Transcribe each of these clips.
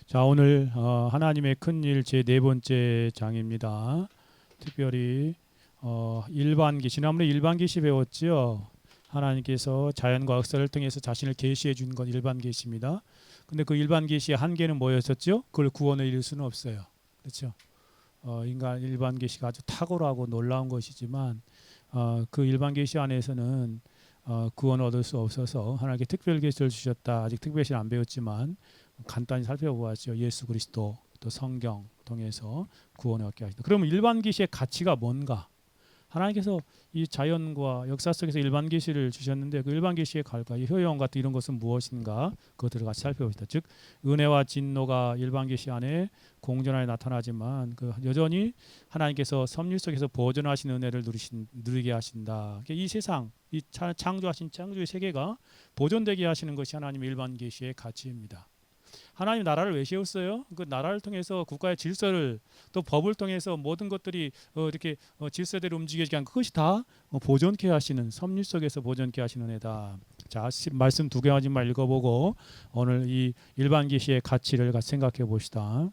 자, 오늘 하나님의 큰일 제 네 번째 장입니다. 특별히 일반 계시, 지난번에 일반 계시 배웠죠. 하나님께서 자연과 역사를 통해서 자신을 계시해 준 건 일반 계시입니다. 근데 그 일반 계시의 한계는 뭐였었죠? 그걸 구원을 이룰 수는 없어요. 그렇죠? 인간 일반 계시가 아주 탁월하고 놀라운 것이지만 그 일반 계시 안에서는 구원을 얻을 수 없어서 하나님께 특별 계시를 주셨다. 아직 특별 계시는 안 배웠지만 간단히 살펴보았죠. 예수 그리스도 또 성경 통해서 구원을 얻게 하신다. 그러면 일반 계시의 가치가 뭔가? 하나님께서 이 자연과 역사 속에서 일반 계시를 주셨는데 그 일반 계시의 갈과 효용 같은 이런 것은 무엇인가? 그것들을 같이 살펴봅시다. 즉 은혜와 진노가 일반 계시 안에 공존하게 나타나지만 그 여전히 하나님께서 섭리 속에서 보존하신 은혜를 누리게 하신다. 이 세상, 이 창조하신 창조의 세계가 보존되게 하시는 것이 하나님의 일반 계시의 가치입니다. 하나님 나라를 왜 세웠어요? 그 나라를 통해서 국가의 질서를 또 법을 통해서 모든 것들이 이렇게 질서대로 움직이게 한 그것이 다 보존케 하시는 섭리 속에서 보존케 하시는 애다. 자, 말씀 두 개만 읽어보고 오늘 이 일반 계시의 가치를 같이 생각해 봅시다.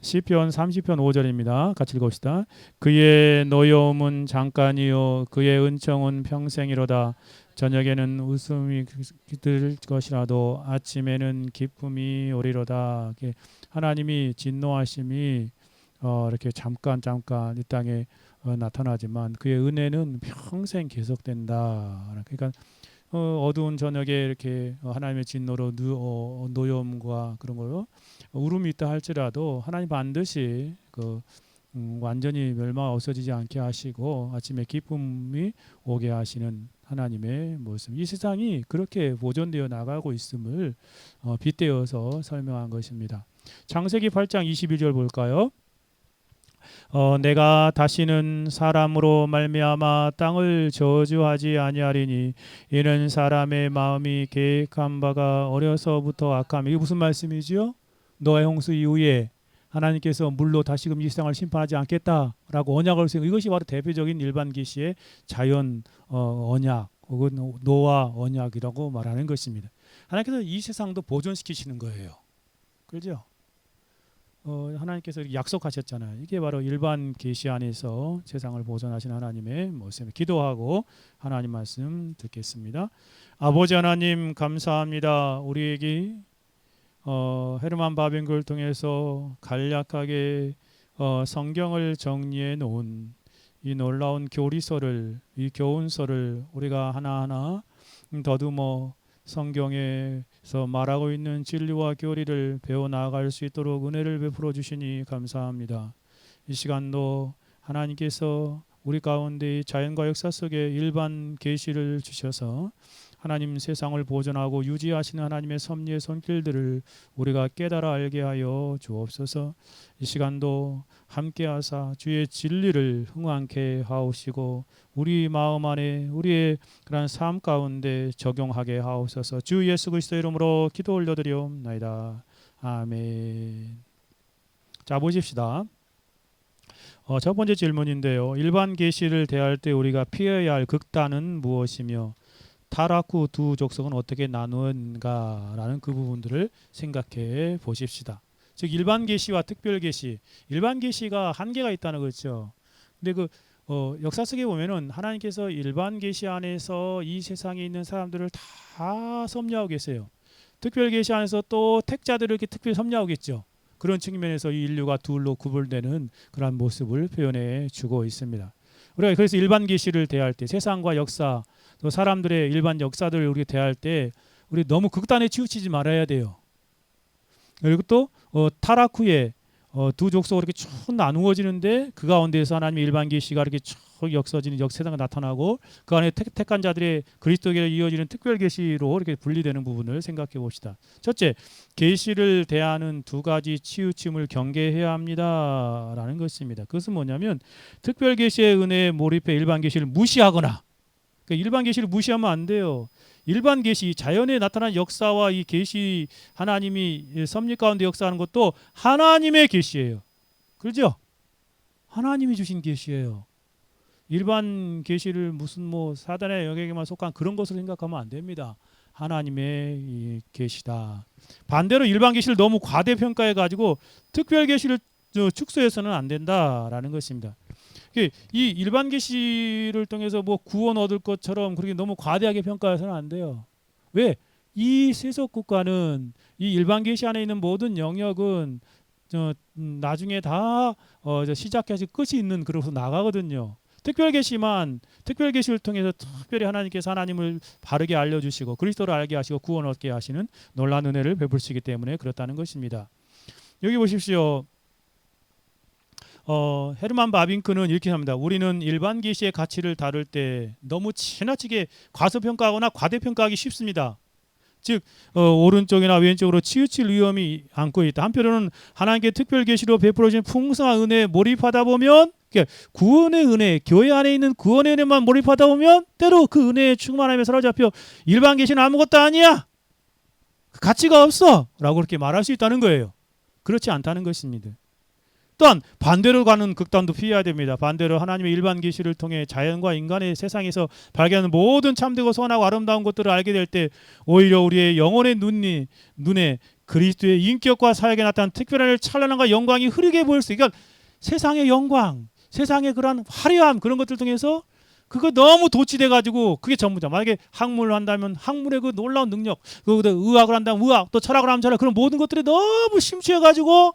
시편 30편 5절입니다. 같이 읽읍시다. 그의 노여움은 잠깐이요 그의 은총은 평생이로다. 저녁에는 웃음이 들 것이라도 아침에는 기쁨이 오리로다. 하나님이 진노하심이 이렇게 잠깐 이 땅에 나타나지만 그의 은혜는 평생 계속된다. 그러니까 어두운 저녁에 이렇게 하나님의 진노로 노여움과 그런 거요 울음이 있다 할지라도 하나님 반드시 완전히 멸망 없어지지 않게 하시고 아침에 기쁨이 오게 하시는 하나님의 모습. 이 세상이 그렇게 보존되어 나가고 있음을 빗대어서 설명한 것입니다. 창세기 8장 22절 볼까요? 내가 다시는 사람으로 말미암아 땅을 저주하지 아니하리니 이는 사람의 마음이 계획한 바가 어려서부터 악함. 이게 무슨 말씀이지요? 노아 홍수 이후에 하나님께서 물로 다시금 이 세상을 심판하지 않겠다라고 언약을 세우고 이것이 바로 대표적인 일반 계시의 자연 언약 혹은 노아 언약이라고 말하는 것입니다. 하나님께서 이 세상도 보존시키시는 거예요. 그렇죠? 하나님께서 약속하셨잖아요. 이게 바로 일반 계시 안에서 세상을 보존하신 하나님의 모습입니다. 기도하고 하나님 말씀 듣겠습니다. 아버지 하나님 감사합니다. 우리에게 헤르만 바빙크를 통해서 간략하게 성경을 정리해 놓은 이 놀라운 교리서를 이 교훈서를 우리가 하나하나 더듬어 성경에서 말하고 있는 진리와 교리를 배워 나아갈 수 있도록 은혜를 베풀어 주시니 감사합니다. 이 시간도 하나님께서 우리 가운데 자연과 역사 속에 일반 계시를 주셔서 하나님 세상을 보존하고 유지하시는 하나님의 섭리의 손길들을 우리가 깨달아 알게 하여 주옵소서. 이 시간도 함께하사 주의 진리를 흥왕케 하옵시고 우리 마음 안에 우리의 그런 삶 가운데 적용하게 하옵소서. 주 예수 그리스도 이름으로 기도 올려드리옵나이다. 아멘. 자, 보십시다. 첫 번째 질문인데요. 일반 계시를 대할 때 우리가 피해야 할 극단은 무엇이며 타락 후 두 족속은 어떻게 나누는가라는 그 부분들을 생각해 보십시다. 즉 일반 계시와 특별 계시, 일반 계시가 한계가 있다는 거죠. 근데 역사 속에 보면은 하나님께서 일반 계시 안에서 이 세상에 있는 사람들을 다 섭리하고 계세요. 특별 계시 안에서 또 택자들을 이렇게 특별히 섭리하겠죠. 그런 측면에서 이 인류가 둘로 구분되는 그런 모습을 표현해 주고 있습니다. 우리가 그래서 일반 계시를 대할 때 세상과 역사 또 사람들의 일반 역사들을 우리 대할 때 우리 너무 극단에 치우치지 말아야 돼요. 그리고 또 타락 후에 두 족속으로 이렇게 쭉 나누어지는데 그 가운데서 하나님의 일반 계시가 이렇게 쭉 역서지는 역세상가 나타나고 그 안에 택한 자들의 그리스도에게 이어지는 특별 계시로 이렇게 분리되는 부분을 생각해 봅시다. 첫째, 계시를 대하는 두 가지 치우침을 경계해야 합니다라는 것입니다. 그것은 뭐냐면 특별 계시의 은혜에 몰입해 일반 계시를 무시하거나 그러니까 일반 계시를 무시하면 안 돼요. 일반 계시, 자연에 나타난 역사와 이 계시 하나님이 섭리 가운데 역사하는 것도 하나님의 계시예요. 그렇죠? 하나님이 주신 계시예요. 일반 계시를 무슨 사단의 영역에만 속한 그런 것으로 생각하면 안 됩니다. 하나님의 이 계시다. 반대로 일반 계시를 너무 과대평가해 가지고 특별 계시를 축소해서는 안 된다라는 것입니다. 이 일반 계시를 통해서 뭐 구원 얻을 것처럼 그렇게 너무 과대하게 평가해서는 안 돼요. 왜? 이 세속 국가는 이 일반 계시 안에 있는 모든 영역은 나중에 다 시작해서 끝이 있는 그릇으로 나가거든요. 특별 계시를 통해서 특별히 하나님께서 하나님을 바르게 알려주시고 그리스도를 알게 하시고 구원 얻게 하시는 놀라운 은혜를 베푸시기 때문에 그렇다는 것입니다. 여기 보십시오. 헤르만 바빙크는 이렇게 합니다. 우리는 일반 계시의 가치를 다룰 때 너무 지나치게 과소평가하거나 과대평가하기 쉽습니다. 즉 오른쪽이나 왼쪽으로 치우칠 위험이 안고 있다. 한편으로는 하나님께 특별 계시로 베풀어진 풍성한 은혜에 몰입하다 보면 구원의 은혜, 교회 안에 있는 구원의 은혜만 몰입하다 보면 때로 그 은혜에 충만함에 사로잡혀 일반 계시는 아무것도 아니야, 가치가 없어 라고 그렇게 말할 수 있다는 거예요. 그렇지 않다는 것입니다. 또한 반대로 가는 극단도 피해야 됩니다. 반대로 하나님의 일반 계시를 통해 자연과 인간의 세상에서 발견하는 모든 참되고 선하고 아름다운 것들을 알게 될 때 오히려 우리의 영혼의 눈에 그리스도의 인격과 사역에 나타난 특별한 찬란함과 영광이 흐르게 보일 수 있고, 그러니까 세상의 영광, 세상의 그런 화려함, 그런 것들 통해서 그거 너무 도취돼 가지고 그게 전부다. 만약에 학문을 한다면 학문의 그 놀라운 능력, 의학을 한다면 의학, 또 철학을 하면 철학, 그런 모든 것들이 너무 심취해 가지고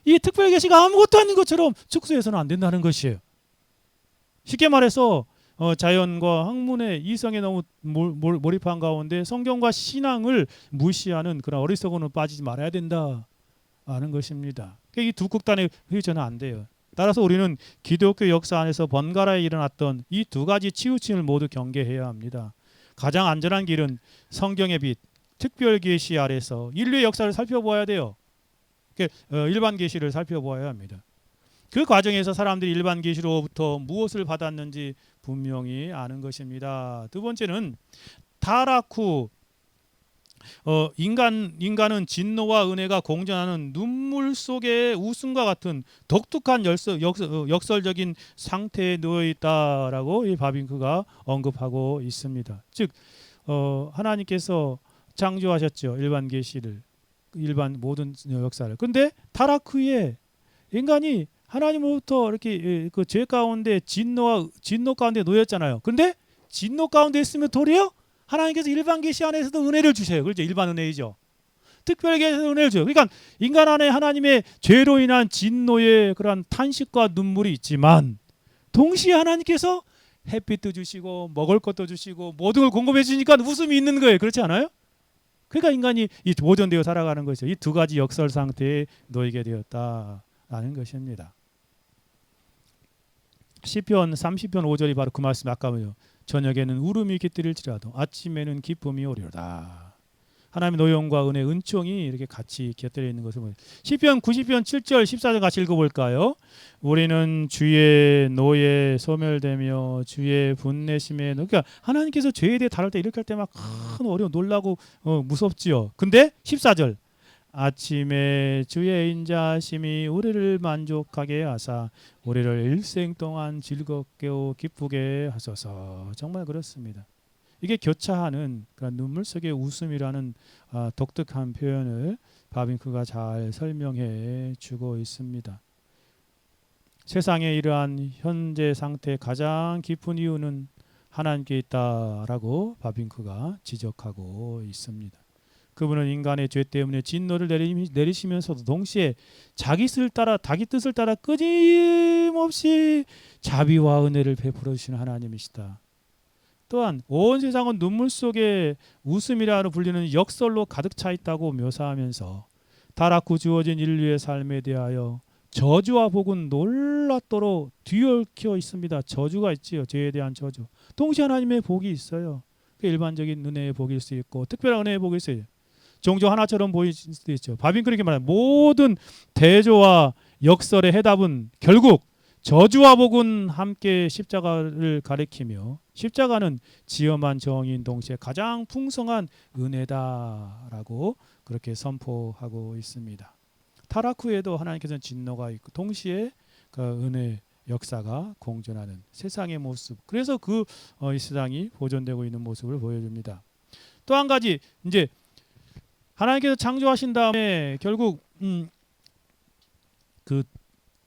이 특별 계시가 아무것도 아닌 것처럼 축소해서는 안 된다는 것이에요. 쉽게 말해서 자연과 학문의 이성에 너무 몰입한 가운데 성경과 신앙을 무시하는 그런 어리석음은 빠지지 말아야 된다는 것입니다. 이 두 극단에 휘저는 안 돼요. 따라서 우리는 기독교 역사 안에서 번갈아에 일어났던 이 두 가지 치우침을 모두 경계해야 합니다. 가장 안전한 길은 성경의 빛, 특별 계시 아래서 인류의 역사를 살펴보아야 돼요. 일반 계시를 살펴보아야 합니다. 그 과정에서 사람들이 일반 계시로부터 무엇을 받았는지 분명히 아는 것입니다. 두 번째는 타락 후 인간은 진노와 은혜가 공존하는 눈물 속의 웃음과 같은 독특한 역설적인 상태에 놓여 있다라고 이 바빙크가 언급하고 있습니다. 즉 하나님께서 창조하셨죠. 일반 계시를, 일반 모든 역사를. 근데 타락 후에 인간이 하나님으로부터 이렇게 그 죄 가운데 진노 가운데 놓였잖아요. 근데 진노 가운데 있으면 도리어 하나님께서 일반 계시 안에서도 은혜를 주세요. 그렇죠? 일반 은혜이죠. 특별 계시에서 은혜를 줘요. 그러니까 인간 안에 하나님의 죄로 인한 진노의 그런 탄식과 눈물이 있지만 동시에 하나님께서 햇빛도 주시고 먹을 것도 주시고 모든 걸 공급해 주니까 웃음이 있는 거예요. 그렇지 않아요? 그러니까 인간이 이 보존되어 살아가는 것이죠. 이 두 가지 역설 상태에 놓이게 되었다라는 것입니다. 시편 30편 5절이 바로 그 말씀. 아까요. 저녁에는 울음이 깃들일지라도 아침에는 기쁨이 오리로다. 하나님의 노용과 은혜, 은총이 이렇게 같이 곁들여 있는 것을 보여요. 시편 90편 7절 14절 같이 읽어볼까요? 우리는 주의 노에 소멸되며 주의 분내심에, 그러니까 하나님께서 죄에 대해 다룰 때 이렇게 할 때 막 큰 어려움, 놀라고 무섭지요. 근데 14절 아침에 주의 인자심이 우리를 만족하게 하사 우리를 일생 동안 즐겁게 기쁘게 하소서. 정말 그렇습니다. 이게 교차하는 그런 눈물 속의 웃음이라는 독특한 표현을 바빙크가 잘 설명해 주고 있습니다. 세상의 이러한 현재 상태의 가장 깊은 이유는 하나님께 있다라고 바빙크가 지적하고 있습니다. 그분은 인간의 죄 때문에 진노를 내리시면서도 동시에 자기 뜻을 따라 끊임없이 자비와 은혜를 베풀어 주시는 하나님이시다. 또한 온 세상은 눈물 속에 웃음이라 불리는 역설로 가득 차 있다고 묘사하면서 타락 후 주어진 인류의 삶에 대하여 저주와 복은 놀랍도록 뒤얽혀 있습니다. 저주가 있지요. 죄에 대한 저주. 동시에 하나님의 복이 있어요. 일반적인 은혜의 복일 수 있고 특별한 은혜의 복일 수 있어요. 종종 하나처럼 보일 수도 있죠. 바빙 그렇게 말해요. 모든 대조와 역설의 해답은 결국 저주와 복은 함께 십자가를 가리키며 십자가는 지엄한 정의인 동시에 가장 풍성한 은혜다라고 그렇게 선포하고 있습니다. 타락 후에도 하나님께서는 진노가 있고 동시에 그 은혜 역사가 공존하는 세상의 모습. 그래서 이 세상이 보존되고 있는 모습을 보여줍니다. 또 한 가지 이제 하나님께서 창조하신 다음에 결국 그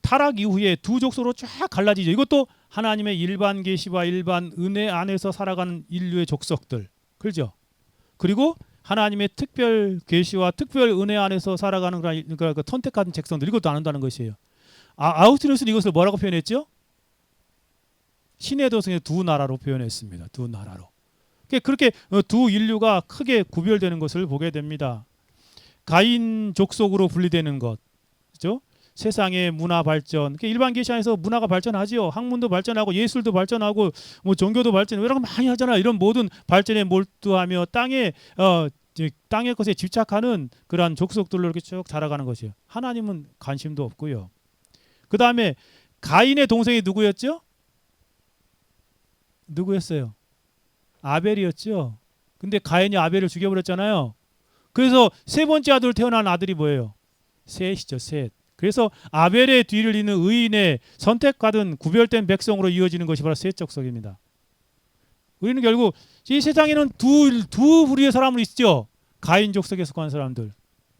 타락 이후에 두 족속으로 쫙 갈라지죠. 이것도 하나님의 일반 계시와 일반 은혜 안에서 살아가는 인류의 족속들, 그렇죠? 그리고 하나님의 특별 계시와 특별 은혜 안에서 살아가는 그러니까 그 선택받은 백성들, 이것도 안 한다는 것이에요. 아우스티누스는 이것을 뭐라고 표현했죠? 신의 도성의 두 나라로 표현했습니다. 두 나라로. 그렇게 두 인류가 크게 구별되는 것을 보게 됩니다. 가인 족속으로 분리되는 것, 그렇죠? 세상의 문화 발전, 일반 계시 안에서 문화가 발전하지요. 학문도 발전하고 예술도 발전하고 뭐 종교도 발전, 이런 거 많이 하잖아. 이런 모든 발전에 몰두하며 땅의 것에 집착하는 그러한 족속들로 이렇게 쭉 자라가는 것이에요. 하나님은 관심도 없고요. 그 다음에 가인의 동생이 누구였죠? 누구였어요? 아벨이었죠. 근데 가인이 아벨을 죽여버렸잖아요. 그래서 세 번째 아들 태어난 아들이 뭐예요? 셋이죠. 셋. 그래서 아벨의 뒤를 잇는 의인의 선택받은 구별된 백성으로 이어지는 것이 바로 셋 족속입니다. 우리는 결국 이 세상에는 두 부류의 사람을 있죠. 가인 족속에 속한 사람들,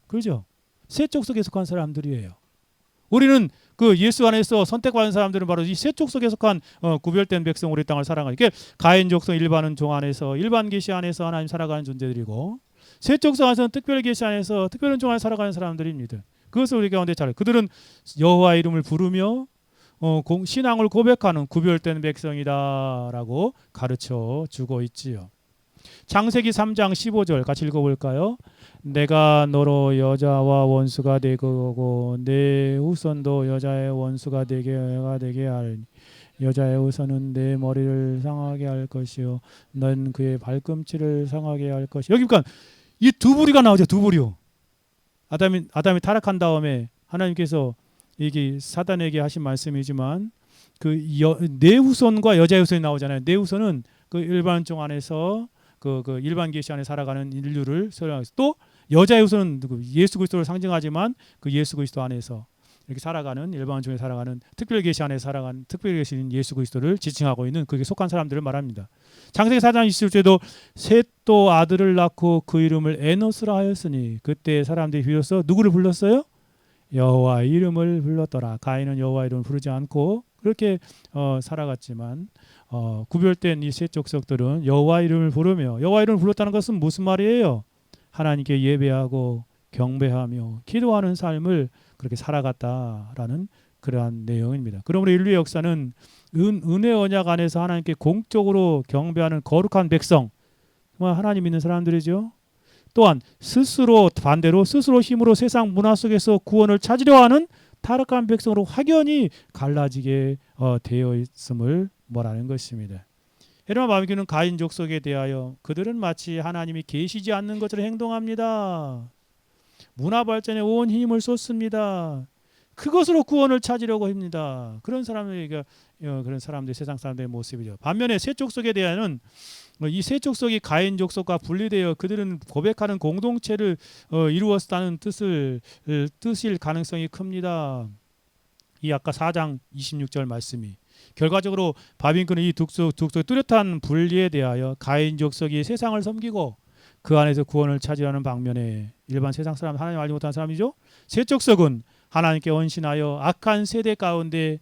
그렇죠? 셋 족속에 속한 사람들이에요. 우리는 그 예수 안에서 선택받은 사람들은 바로 이 셋 족속에 속한 구별된 백성으로 이 땅을 살아가는, 이게 가인 족속 일반 은총 안에서 일반 계시 안에서 하나님 살아가는 존재들이고, 셋 족속 안에서는 특별 계시 안에서 특별 은총 안에 살아가는 사람들입니다. 그것을 우리 가운데 잘, 그들은 여호와 이름을 부르며 신앙을 고백하는 구별된 백성이다라고 가르쳐 주고 있지요. 창세기 3장 15절 같이 읽어볼까요? 내가 너로 여자와 원수가 되고 내 후손도 여자의 원수가 되게 하리니 여자의 후손은 내 머리를 상하게 할 것이요 넌 그의 발꿈치를 상하게 할 것이요. 여기 그러니까 이 두 부류가 나오죠. 두 부류. 아담이 타락한 다음에 하나님께서 이게 사단에게 하신 말씀이지만 내 후손과 여자의 후손이 나오잖아요. 내 후손은 그 일반 종 안에서 그 일반 계시 안에 살아가는 인류를 설명해서, 또 여자의 후손은 예수 그리스도를 상징하지만 그 예수 그리스도 안에서 이렇게 살아가는 일반 종에 살아가는 특별 계시 안에 살아가는 특별 계시인 예수 그리스도를 지칭하고 있는 그게 속한 사람들을 말합니다. 창세기 4장 27절도 셋도 아들을 낳고 그 이름을 에노스라 하였으니 그때 사람들이 비로소 누구를 불렀어요? 여호와 이름을 불렀더라. 가인은 여호와 이름을 부르지 않고 그렇게 살아갔지만 구별된 이 셋 족속들은 여호와 이름을 부르며, 여호와 이름을 불렀다는 것은 무슨 말이에요? 하나님께 예배하고 경배하며 기도하는 삶을 그렇게 살아갔다라는 그러한 내용입니다. 그러므로 인류의 역사는 은혜 언약 안에서 하나님께 공적으로 경배하는 거룩한 백성, 정말 하나님 믿는 사람들이죠. 또한 반대로 스스로 힘으로 세상 문화 속에서 구원을 찾으려 하는 타락한 백성으로 확연히 갈라지게 되어 있음을 말하는 것입니다. 여러분, 마음교는 가인 족속에 대하여 그들은 마치 하나님이 계시지 않는 것처럼 행동합니다. 문화 발전에 온 힘을 쏟습니다. 그것으로 구원을 찾으려고 합니다. 그런 사람들 세상 사람들의 모습이죠. 반면에 셋 족속에 대하여는 이 셋 족속이 가인 족속과 분리되어 그들은 고백하는 공동체를 이루었다는 뜻일 가능성이 큽니다. 이 아까 4장 26절 말씀이 결과적으로 바빙크는 이 족속의 뚜렷한 분리에 대하여 가인 족속이 세상을 섬기고 그 안에서 구원을 찾으려는 방면에 일반 세상 사람, 하나님 알지 못하는 사람이죠. 셋 족속은 하나님께 헌신하여 악한 세대 가운데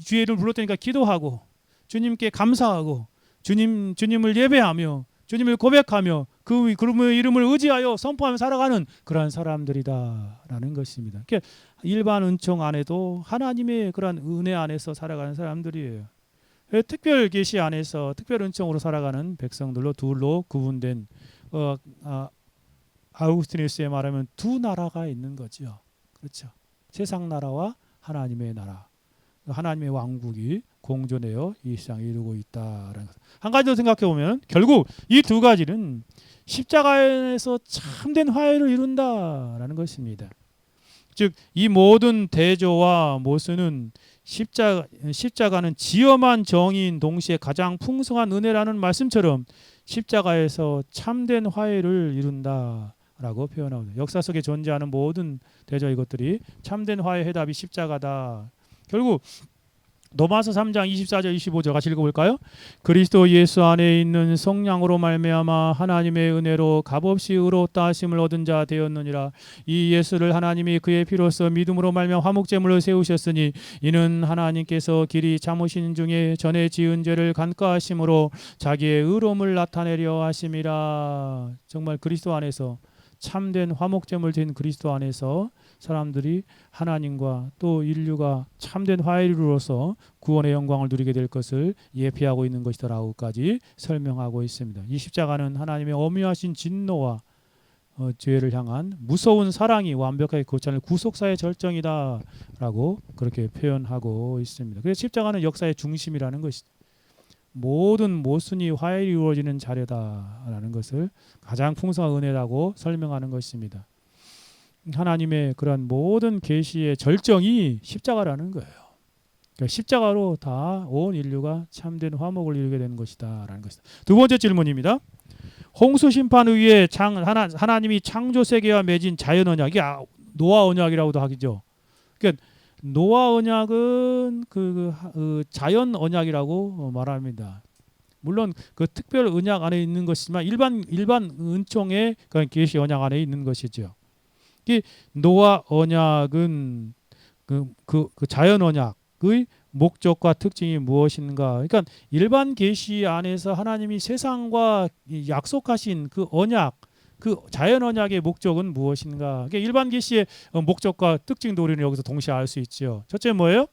주의 이름을 불렀다니까 기도하고 주님께 감사하고 주님을 예배하며 주님을 고백하며 그분의 이름을 의지하여 선포하며 살아가는 그러한 사람들이다라는 것입니다. 그러니까 일반 은총 안에도 하나님의 그러한 은혜 안에서 살아가는 사람들이에요. 특별 계시 안에서 특별 은총으로 살아가는 백성들로 둘로 구분된 아우구스티누스에 말하면 두 나라가 있는 거죠. 그렇죠. 세상 나라와 하나님의 나라, 하나님의 왕국이 공존하여 이 세상을 이루고 있다라는 것. 한 가지 더 생각해 보면 결국 이 두 가지는 십자가에서 참된 화해를 이룬다라는 것입니다. 즉 이 모든 대조와 모순은 십자가는 지엄한 정의인 동시에 가장 풍성한 은혜라는 말씀처럼 십자가에서 참된 화해를 이룬다라고 표현합니다. 역사 속에 존재하는 모든 대조 이것들이 참된 화해 해답이 십자가다. 결국 로마서 3장 24절 25절 같이 읽어볼까요? 그리스도 예수 안에 있는 성령으로 말미암아 하나님의 은혜로 값없이 의롭다 하심을 얻은 자 되었느니라. 이 예수를 하나님이 그의 피로써 믿음으로 말미암아 화목제물로 세우셨으니 이는 하나님께서 길이 참으신 중에 전에 지은 죄를 간과하심으로 자기의 의로움을 나타내려 하심이라. 정말 그리스도 안에서 참된 화목제물 된 그리스도 안에서 사람들이 하나님과 또 인류가 참된 화해로서 구원의 영광을 누리게 될 것을 예표하고 있는 것이다라고까지 설명하고 있습니다. 이 십자가는 하나님의 엄유하신 진노와 죄를 향한 무서운 사랑이 완벽하게 고치는 구속사의 절정이다라고 그렇게 표현하고 있습니다. 그래서 십자가는 역사의 중심이라는 것이죠. 모든 모순이 화해를 이루어지는 자료다라는 것을 가장 풍성한 은혜라고 설명하는 것입니다. 하나님의 그런 모든 계시의 절정이 십자가라는 거예요. 그러니까 십자가로 다 온 인류가 참된 화목을 이루게 되는 것이다라는 것이다. 두 번째 질문입니다. 홍수 심판 위에 하나님이 창조 세계와 맺은 자연 언약이 노아 언약이라고도 하죠. 그러니까 노아 언약은 그 자연 언약이라고 말합니다. 물론 그 특별 언약 안에 있는 것이지만 일반 은총의 그런 계시 언약 안에 있는 것이죠. 이 노아 언약은 그 자연 언약의 목적과 특징이 무엇인가? 그러니까 일반 계시 안에서 하나님이 세상과 약속하신 그 언약, 그 자연 언약의 목적은 무엇인가? 그러니까 일반 계시의 목적과 특징도 우리는 여기서 동시에 알 수 있죠. 첫째 뭐예요?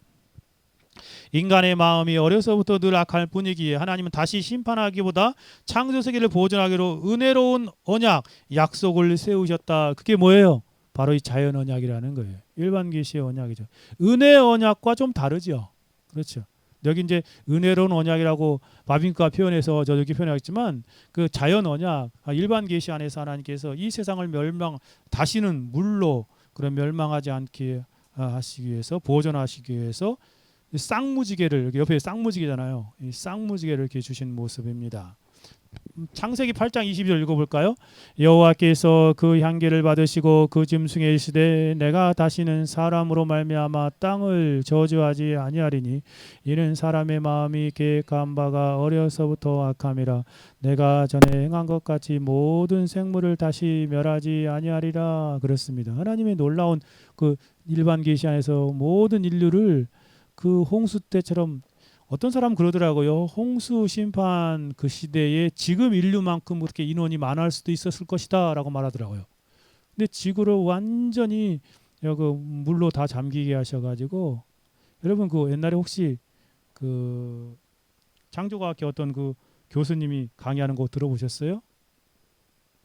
인간의 마음이 어려서부터 늘 악할 뿐이기에 하나님은 다시 심판하기보다 창조 세계를 보존하기로 은혜로운 언약, 약속을 세우셨다. 그게 뭐예요? 바로 이 자연 언약이라는 거예요. 일반 계시의 언약이죠. 은혜 언약과 좀 다르죠. 그렇죠. 여기 이제 은혜로운 언약이라고 바빙크가 표현해서 저도 이렇게 표현하겠지만 그 자연 언약, 일반 계시 안에서 하나님께서 이 세상을 다시는 물로 그런 멸망하지 않게 하시기 위해서 보존하시기 위해서 쌍무지개를 여기 옆에 쌍무지개잖아요. 이 쌍무지개를 이렇게 주신 모습입니다. 창세기 8장 22절 읽어볼까요? 여호와께서 그 향기를 받으시고 그 짐승에 이르시되 내가 다시는 사람으로 말미암아 땅을 저주하지 아니하리니 이는 사람의 마음이 계획한 바가 어려서부터 악함이라 내가 전에 행한 것 같이 모든 생물을 다시 멸하지 아니하리라. 그렇습니다. 하나님의 놀라운 그 일반 계시 안에서 모든 인류를 그 홍수 때처럼 어떤 사람 그러더라고요. 홍수 심판 그 시대에 지금 인류만큼 그렇게 인원이 많을 수도 있었을 것이다라고 말하더라고요. 근데 지구를 완전히 그 물로 다 잠기게 하셔가지고 여러분 그 옛날에 혹시 그 창조과학회 어떤 그 교수님이 강의하는 거 들어보셨어요?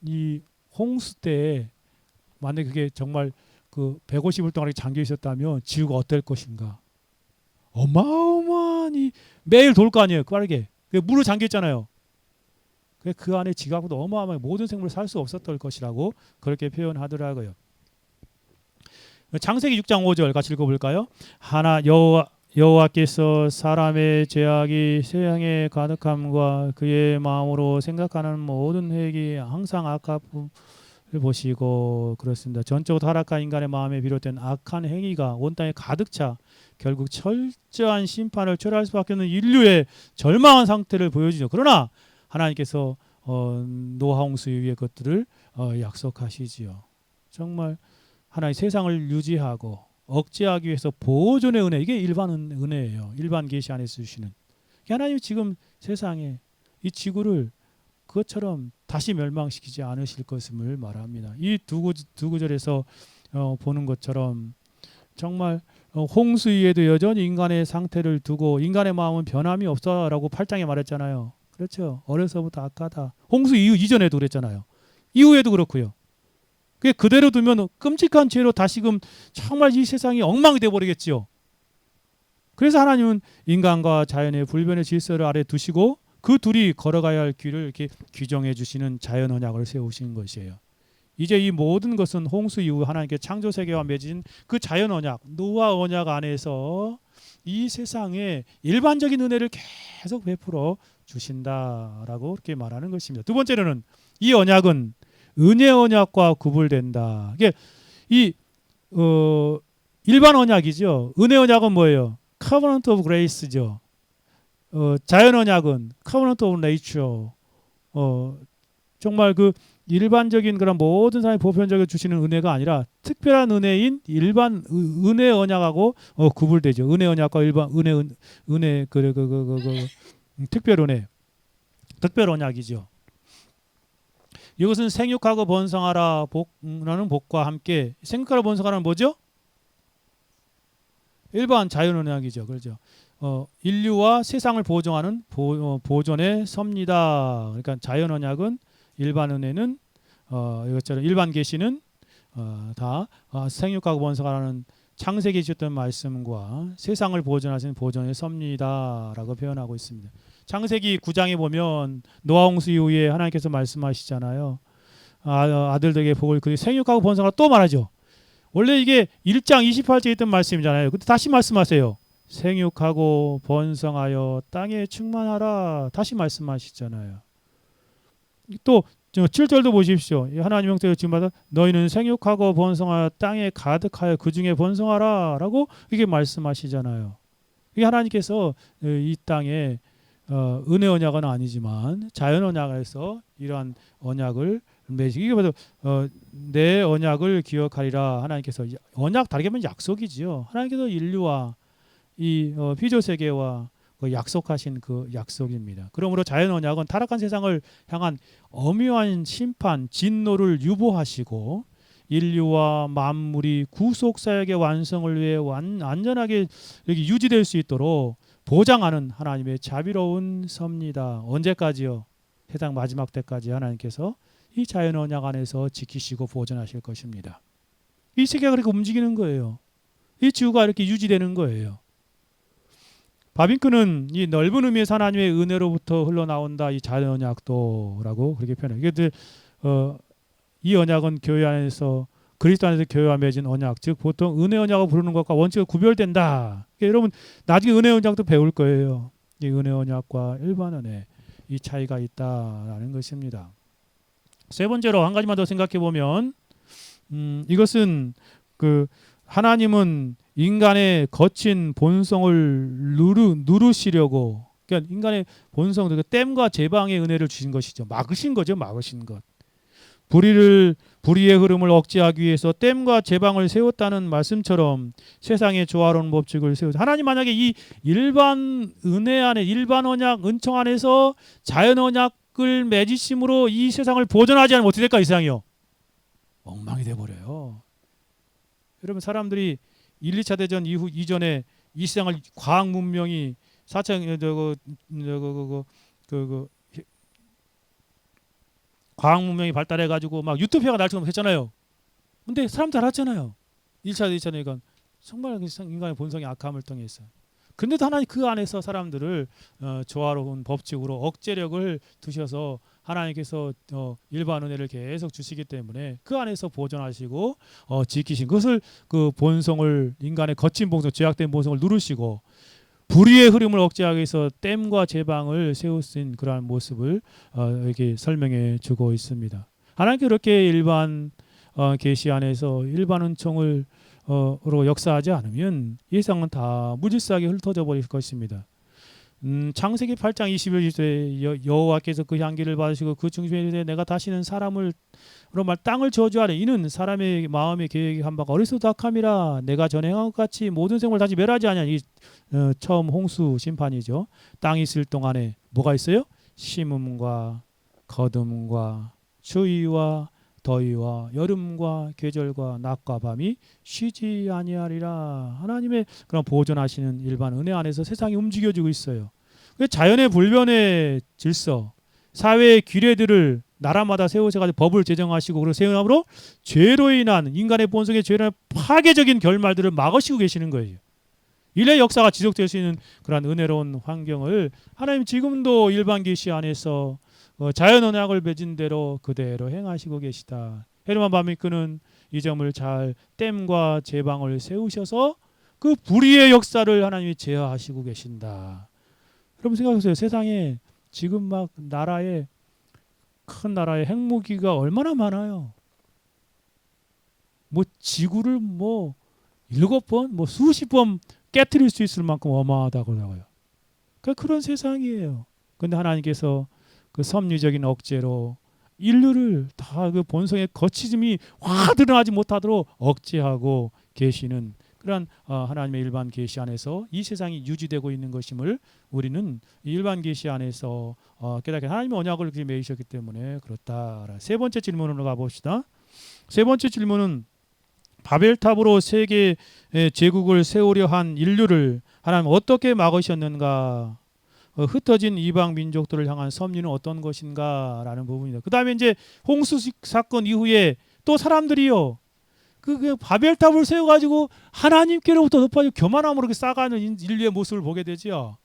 이 홍수 때 만약에 그게 정말 그 150일 동안 잠겨 있었다면 지구가 어떨 것인가? 어마어마하니 매일 돌 거 아니에요. 빠르게. 물로 잠겨 있잖아요. 그 안에 지각도 어마어마하게 모든 생물을 살 수 없었던 것이라고 그렇게 표현하더라고요. 창세기 6장 5절 같이 읽어볼까요? 여호와께서 사람의 죄악이 세상에 가득함과 그의 마음으로 생각하는 모든 계획이 항상 악함을 보시고 그렇습니다. 전적으로 타락한 인간의 마음에 비롯된 악한 행위가 온 땅에 가득 차 결국 철저한 심판을 초래할 수밖에 없는 인류의 절망한 상태를 보여주죠. 그러나 하나님께서 노아 홍수 위의 것들을 약속하시지요. 정말 하나님 세상을 유지하고 억제하기 위해서 보존의 은혜, 이게 일반 은혜예요. 일반 계시 안에서 주시는. 하나님이 지금 세상에 이 지구를 그것처럼 다시 멸망시키지 않으실 것임을 말합니다. 이 두 구절에서 보는 것처럼 정말 홍수 위에도 여전히 인간의 상태를 두고 인간의 마음은 변함이 없다라고 8장에 말했잖아요. 그렇죠. 어려서부터 악하다. 홍수 이전에도 그랬잖아요. 이후에도 그렇고요. 그대로 두면 끔찍한 죄로 다시금 정말 이 세상이 엉망이 되어버리겠지요. 그래서 하나님은 인간과 자연의 불변의 질서를 아래 두시고 그 둘이 걸어가야 할 길을 이렇게 규정해 주시는 자연 언약을 세우신 것이에요. 이제 이 모든 것은 홍수 이후 하나님께 창조 세계와 맺은 그 자연 언약, 노아 언약 안에서 이 세상에 일반적인 은혜를 계속 베풀어 주신다라고 그렇게 말하는 것입니다. 두 번째로는 이 언약은 은혜 언약과 구분된다. 이게 일반 언약이죠. 은혜 언약은 뭐예요? covenant of grace죠. 자연 언약은 covenant of nature. 정말 그 일반적인 그런 모든 사람이 보편적으로 주시는 은혜가 아니라 특별한 은혜인 일반 은혜 언약하고 구분되죠. 은혜 언약과 일반 은혜 특별 은혜, 특별 언약이죠. 이것은 생육하고 번성하라 라는 복과 함께 생육하라 번성하라는 뭐죠? 일반 자연 언약이죠. 그렇죠. 인류와 세상을 보존하는 보존의 섭니다. 그러니까 자연 언약은 일반 은혜는 이것처럼 일반 계시는 다 생육하고 번성하라는 창세기 주셨던 말씀과 세상을 보존하시는 보존의 섭니다라고 표현하고 있습니다. 창세기 9장에 보면 노아 홍수 이후에 하나님께서 말씀하시잖아요. 아들들에게 복을 그리 생육하고 번성하라 또 말하죠. 원래 이게 1장 28절에 있던 말씀이잖아요. 근데 다시 말씀하세요. 생육하고 번성하여 땅에 충만하라 다시 말씀하시잖아요. 또 7절도 보십시오. 하나님 형태로 지금마다 너희는 생육하고 번성하여 땅에 가득하여 그 중에 번성하라 라고 이게 말씀하시잖아요. 이게 하나님께서 이 땅에 은혜 언약은 아니지만 자연 언약에서 이러한 언약을 맺으시고 이게 바로 내 언약을 기억하리라. 하나님께서 언약 다르게 하면 약속이지요. 하나님께서 인류와 이 피조 세계와 약속하신 그 약속입니다. 그러므로 자연 언약은 타락한 세상을 향한 엄유한 심판, 진노를 유보하시고 인류와 만물이 구속 사역의 완성을 위해 안전하게 여기 유지될 수 있도록 보장하는 하나님의 자비로운 섭니다. 언제까지요? 세상 마지막 때까지 하나님께서 이 자연 언약 안에서 지키시고 보존하실 것입니다. 이 세계가 그렇게 움직이는 거예요. 이 지구가 이렇게 유지되는 거예요. 바빙크는 이 넓은 의미에서 하나님의 은혜로부터 흘러나온다 이 자연 언약도라고 그렇게 표현해요. 이게 이 언약은 교회 안에서 그리스도 안에서 교회와 맺은 언약, 즉 보통 은혜 언약을 부르는 것과 원칙이 구별된다. 그러니까 여러분 나중에 은혜 언약도 배울 거예요. 이 은혜 언약과 일반 은혜 이 차이가 있다라는 것입니다. 세 번째로 한 가지만 더 생각해 보면 이것은 그 하나님은 인간의 거친 본성을 누르시려고 그러니까 인간의 본성 그 땜과 제방의 은혜를 주신 것이죠. 막으신 거죠. 막으신 것. 불의의 흐름을 억제하기 위해서 땜과 제방을 세웠다는 말씀처럼 세상의 조화로운 법칙을 세우죠. 하나님 만약에 이 일반 은혜 안에 일반 언약 은총 안에서 자연 언약을 맺으심으로 이 세상을 보존하지 않으면 어떻게 될까 이 세상이요? 엉망이 돼버려요. 여러분 사람들이 1, 2차 대전 이전에 이 세상을 과학 문명이 4차 과학 문명이 발달해 가지고 막 유토피아가 날 처럼 했잖아요. 근데 사람들 알았잖아요. 1차 2차 대전 정말 인간의 본성이 악함을 통해서. 근데도 하나님 그 안에서 사람들을 조화로운 법칙으로 억제력을 두셔서 하나님께서 일반 은혜를 계속 주시기 때문에 그 안에서 보존하시고 지키신 그것을 그 본성을 인간의 거친 본성, 죄악된 본성을 누르시고 불의의 흐름을 억제하기 위해서 댐과 제방을 세우신 그러한 모습을 이렇게 설명해 주고 있습니다. 하나님께 그렇게 일반 계시 안에서 일반 은총을 로 역사하지 않으면 이 세상은 다 무질서하게 흩어져 버릴 것입니다. 창세기 8장 21절에 여호와께서 그 향기를 받으시고 그 중심에 이르되 내가 다시는 사람을 말 땅을 저주하려 이는 사람의 마음에 계획한 바가 어리석다 악함이라 내가 전에 행한 것 같이 모든 생물을 다시 멸하지 아니하니 이 처음 홍수 심판이죠. 땅이 있을 동안에 뭐가 있어요? 심음과 거둠과 추위와 더위와 여름과 계절과 낮과 밤이 쉬지 아니하리라. 하나님의 그런 보존하시는 일반 은혜 안에서 세상이 움직여지고 있어요. 자연의 불변의 질서, 사회의 규례들을 나라마다 세우셔가지고 법을 제정하시고 그리고 세우므로 죄로 인한 인간의 본성의 죄로 인한 파괴적인 결말들을 막으시고 계시는 거예요. 일의 역사가 지속될 수 있는 그런 은혜로운 환경을 하나님 지금도 일반 계시 안에서 자연 언약을 맺은 대로 그대로 행하시고 계시다. 헤르만 바밍크는 이 점을 잘 댐과 제방을 세우셔서 그 불의의 역사를 하나님이 제어하시고 계신다. 여러분 생각하세요. 세상에 지금 막 나라에 큰 나라의 핵무기가 얼마나 많아요. 뭐 지구를 뭐 7번, 뭐 수십 번 깨트릴 수 있을 만큼 어마하다고 나와요. 그런 세상이에요. 근데 하나님께서 그 섭리적인 억제로 인류를 다 그 본성의 거치짐이 확 드러나지 못하도록 억제하고 계시는 그러한 하나님의 일반 계시 안에서 이 세상이 유지되고 있는 것임을 우리는 일반 계시 안에서 깨닫게 하나님의 언약을 그렇게 맺으셨기 때문에 그렇다. 세 번째 질문으로 가봅시다. 세 번째 질문은 바벨탑으로 세계 제국을 세우려 한 인류를 하나님 어떻게 막으셨는가? 흩어진 이방 민족들을 향한 섭리는 어떤 것인가라는 부분입니다. 그 다음에 이제 홍수 사건 이후에 또 사람들이요. 그 바벨탑을 세워가지고 하나님께로부터 높아지고 교만함으로 이렇게 싸가는 인류의 모습을 보게 되지요.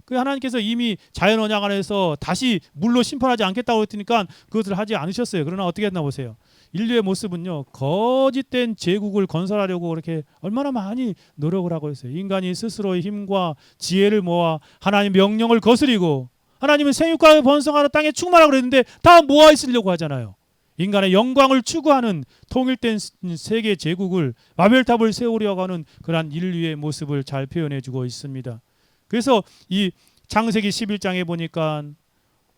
그 하나님께서 이미 자연 언약 안에서 다시 물로 심판하지 않겠다고 했으니까 그것을 하지 않으셨어요. 그러나 어떻게 했나 보세요. 인류의 모습은요, 거짓된 제국을 건설하려고 그렇게 얼마나 많이 노력을 하고 있어요. 인간이 스스로의 힘과 지혜를 모아 하나님 명령을 거스리고 하나님은 생육과 번성하는 땅에 충만하라고 그랬는데 다 모아 있으려고 하잖아요. 인간의 영광을 추구하는 통일된 세계 제국을 바벨탑을 세우려고 하는 그러한 인류의 모습을 잘 표현해주고 있습니다. 그래서 이 창세기 11장에 보니까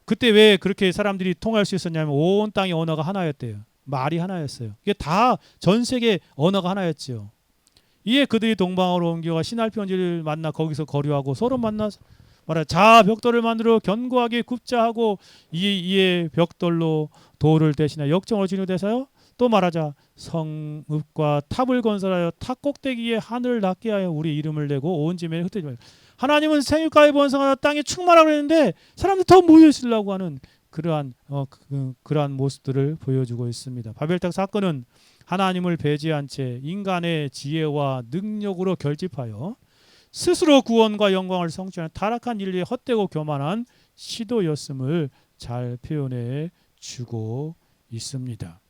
그때 왜 그렇게 사람들이 통할 수 있었냐면 온 땅의 언어가 하나였대요. 말이 하나였어요. 이게 다 전 세계 언어가 하나였죠. 이에 그들이 동방으로 옮겨가 신할 편지를 만나 거기서 거류하고 서로 만나 말하 자아 벽돌을 만들어 견고하게 굽자하고 이에 벽돌로 돌을 대신하여 역정을 지르대서요. 또 말하자 성읍과 탑을 건설하여 탑 꼭대기에 하늘을 낮게 하여 우리 이름을 내고 온 지면에 흩어지지 말고. 하나님은 생육과에 번성하여 땅에 충만하라고 했는데 사람들 더 모여 있으려고 하는 그러한 모습들을 보여주고 있습니다. 바벨탑 사건은 하나님을 배제한 채 인간의 지혜와 능력으로 결집하여 스스로 구원과 영광을 성취하는 타락한 인류의 헛되고 교만한 시도였음을 잘 표현해 주고 있습니다.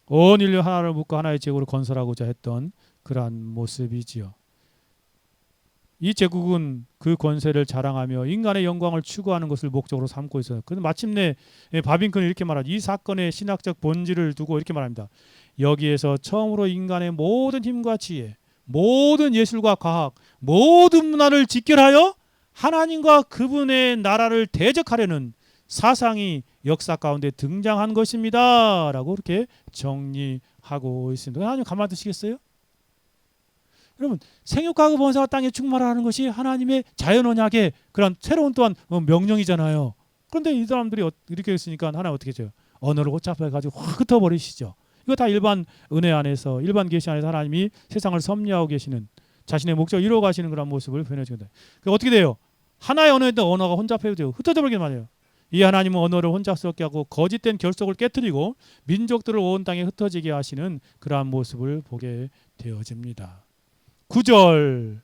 온 인류 하나를 묶고 하나의 제국으로 건설하고자 했던 그러한 모습이지요. 이 제국은 그 권세를 자랑하며 인간의 영광을 추구하는 것을 목적으로 삼고 있어요. 그런데 마침내 바빙크는 이렇게 말하죠. 이 사건의 신학적 본질을 두고 이렇게 말합니다. 여기에서 처음으로 인간의 모든 힘과 지혜, 모든 예술과 과학, 모든 문화를 직결하여 하나님과 그분의 나라를 대적하려는 사상이 역사 가운데 등장한 것입니다. 라고 이렇게 정리하고 있습니다. 하나님 가만 두시겠어요? 여러분 생육과 번성과 땅에 충만하는 것이 하나님의 자연 언약의 그런 새로운 또한 명령이잖아요. 그런데 이 사람들이 이렇게 했으니까 하나님 어떻게 해줘요? 언어를 혼잡해가지고 확 흩어버리시죠. 이거 다 일반 은혜 안에서 일반 계시 안에서 하나님이 세상을 섭리하고 계시는 자신의 목적을 이루어 가시는 그런 모습을 표현해 주는데 어떻게 돼요? 하나의 언어인데 언어가 혼잡해도 돼요. 흩어져 버리게 말이에요. 이 하나님은 언어를 혼잡스럽게 하고 거짓된 결속을 깨뜨리고 민족들을 온 땅에 흩어지게 하시는 그러한 모습을 보게 되어집니다. 9절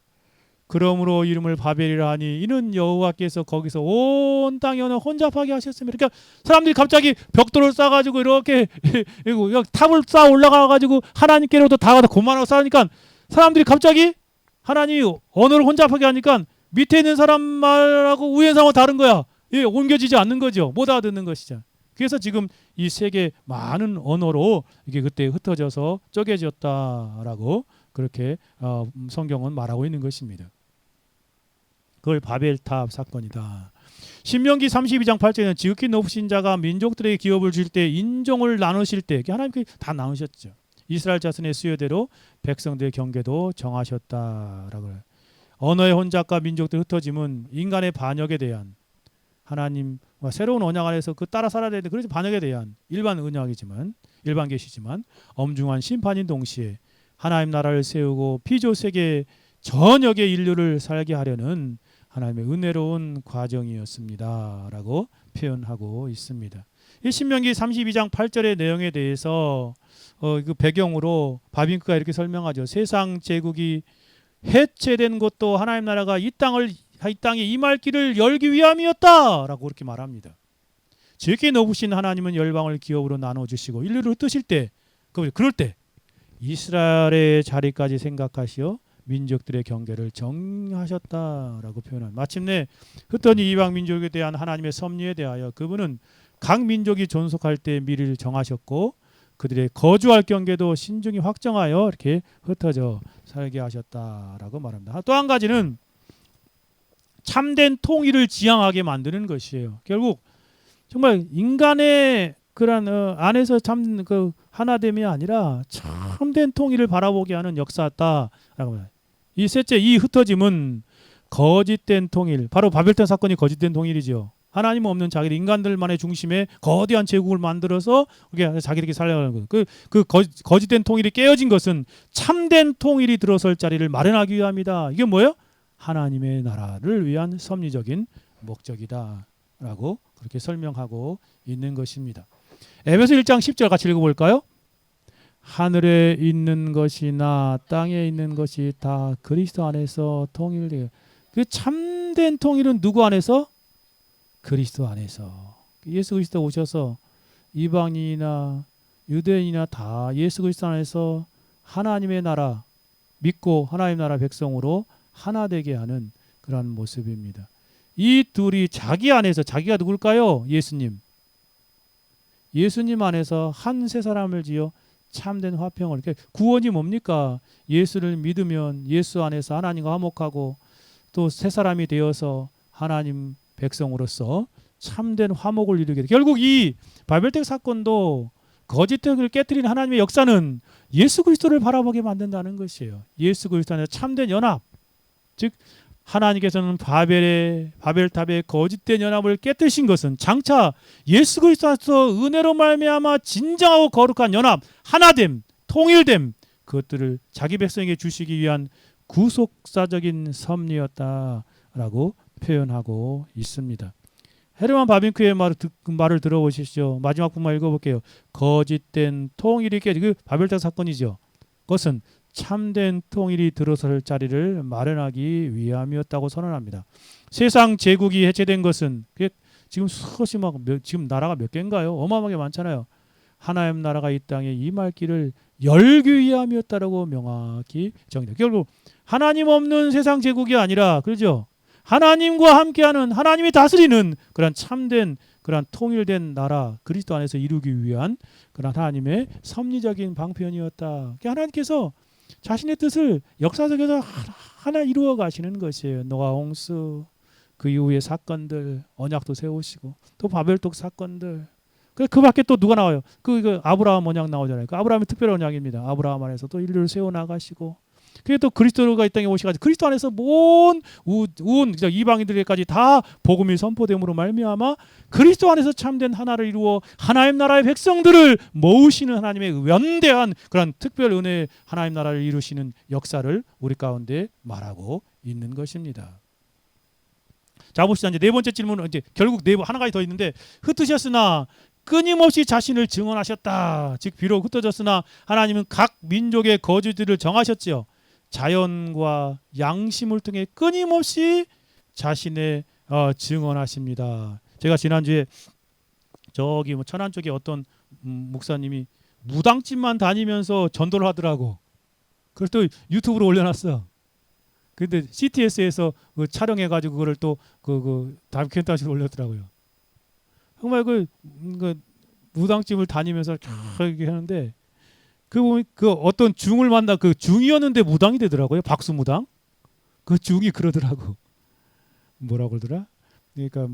그러므로 이름을 바벨이라 하니 이는 여호와께서 거기서 온 땅의 언어 혼잡하게 하셨습니다. 그러니까 사람들이 갑자기 벽돌을 쌓아가지고 이렇게 탑을 쌓아 올라가가지고 하나님께로도 다가다 고만하고 쌓으니까 사람들이 갑자기 하나님이 언어를 혼잡하게 하니까 밑에 있는 사람 말하고 위에 사람하고 다른 거야. 옮겨지지 않는 거죠. 못 알아듣는 것이죠. 그래서 지금 이 세계 많은 언어로 이게 그때 흩어져서 쪼개졌다라고 그렇게 성경은 말하고 있는 것입니다. 그걸 바벨탑 사건이다. 신명기 32장 8절에는 지극히 높으신 자가 민족들에게 기업을 줄 때 인종을 나누실 때 하나님께 다 나누셨죠. 이스라엘 자손의 수요대로 백성들의 경계도 정하셨다라고 해요. 언어의 혼잡과 민족들 흩어짐은 인간의 반역에 대한 하나님과 새로운 언약 안에서 그 따라 살아야 되는데 그래서 반역에 대한 일반 언약이지만 일반 계시지만 엄중한 심판인 동시에 하나님 나라를 세우고 피조 세계 전역의 인류를 살게 하려는 하나님의 은혜로운 과정이었습니다라고 표현하고 있습니다. 이 신명기 32장 8절의 내용에 대해서 그 배경으로 바빙크가 이렇게 설명하죠. 세상 제국이 해체된 것도 하나님 나라가 이 땅에 임할 길을 열기 위함이었다라고 그렇게 말합니다. 지극히 높으신 하나님은 열방을 기업으로 나눠주시고 인류를 흩으실 때 그럴 때 이스라엘의 자리까지 생각하시어 민족들의 경계를 정하셨다라고 표현합니다. 마침내 흩어진 이방 민족에 대한 하나님의 섭리에 대하여 그분은 각 민족이 존속할 때 미리를 정하셨고 그들의 거주할 경계도 신중히 확정하여 이렇게 흩어져 살게 하셨다라고 말합니다. 또 한 가지는 참된 통일을 지향하게 만드는 것이에요. 결국 정말 인간의 그런 안에서 참 그 하나됨이 아니라 참된 통일을 바라보게 하는 역사다라고 합니다. 이 셋째, 이 흩어짐은 거짓된 통일, 바로 바벨탑 사건이 거짓된 통일이죠. 하나님 없는 자기 인간들만의 중심에 거대한 제국을 만들어서 자기들끼리 살려가는 것. 거짓된 통일이 깨어진 것은 참된 통일이 들어설 자리를 마련하기 위함이다. 이게 뭐예요? 하나님의 나라를 위한 섭리적인 목적이다라고 그렇게 설명하고 있는 것입니다. 에베소 1장 10절 같이 읽어볼까요? 하늘에 있는 것이나 땅에 있는 것이 다 그리스도 안에서 통일되어. 그 참된 통일은 누구 안에서? 그리스도 안에서. 예수 그리스도 오셔서 이방인이나 유대인이나 다 예수 그리스도 안에서 하나님의 나라 믿고 하나님의 나라 백성으로 하나 되게 하는 그런 모습입니다. 이 둘이 자기 안에서, 자기가 누굴까요? 예수님. 예수님 안에서 한 세 사람을 지어 참된 화평을. 구원이 뭡니까? 예수를 믿으면 예수 안에서 하나님과 화목하고 또 새 사람이 되어서 하나님 백성으로서 참된 화목을 이루게 돼. 결국 이 바벨탑 사건도 거짓을 깨뜨린 하나님의 역사는 예수 그리스도를 바라보게 만든다는 것이에요. 예수 그리스도 안에서 참된 연합. 즉 하나님께서는 바벨탑의 거짓된 연합을 깨뜨리신 것은 장차 예수 그리스도 안에서 은혜로 말미암아 진정하고 거룩한 연합, 하나됨, 통일됨, 그것들을 자기 백성에게 주시기 위한 구속사적인 섭리였다라고 표현하고 있습니다. 헤르만 바빙크의 말을 들어보십시오. 마지막 부분만 읽어볼게요. 거짓된 통일이 깨진 그 바벨탑 사건이죠. 그것은 참된 통일이 들어설 자리를 마련하기 위함이었다고 선언합니다. 세상 제국이 해체된 것은 지금 수없이 지금 나라가 몇 개인가요? 어마어마하게 많잖아요. 하나님 나라가 이 땅에 임할 길을 열기 위함이었다라고 명확히 정의돼. 결국 하나님 없는 세상 제국이 아니라, 그렇죠? 하나님과 함께하는, 하나님이 다스리는 그런 참된 그런 통일된 나라 그리스도 안에서 이루기 위한 그런 하나님의 섭리적인 방편이었다. 하나님께서 자신의 뜻을 역사 속에서 하나 이루어 가시는 것이에요. 노아 홍수, 그 이후의 사건들, 언약도 세우시고 또 바벨탑 사건들. 그 밖에 또 누가 나와요? 그 아브라함 언약 나오잖아요. 그 아브라함의 특별한 언약입니다. 아브라함 안에서 또 인류를 세워 나가시고, 그게 또 그리스도가 이 땅에 오시가지고 그리스도 안에서 온 이방인들에게까지 다 복음이 선포됨으로 말미암아 그리스도 안에서 참된 하나를 이루어 하나님 나라의 백성들을 모으시는 하나님의 연대한 그런 특별 은혜의 하나님 나라를 이루시는 역사를 우리 가운데 말하고 있는 것입니다. 자, 봅시다. 이제 네 번째 질문은 이제 결국 하나 가지 더 있는데, 흩으셨으나 끊임없이 자신을 증언하셨다. 즉 비록 흩어졌으나 하나님은 각 민족의 거주지를 정하셨지요. 자연과 양심을 통해 끊임없이 자신의 증언하십니다. 제가 지난주에 저기 천안 쪽에 어떤 목사님이 무당집만 다니면서 전도를 하더라고. 그걸 또 유튜브로 올려놨어. 근데 CTS에서 촬영해가지고 그걸 또 다큐멘터리로 올렸더라고요. 정말 그 무당집을 다니면서 이렇게 하는데, 그 어떤 중을 만나, 그 중이었는데 무당이 되더라고요. 박수무당. 그 중이 그러더라고. 뭐라고 그러더라? 그러니까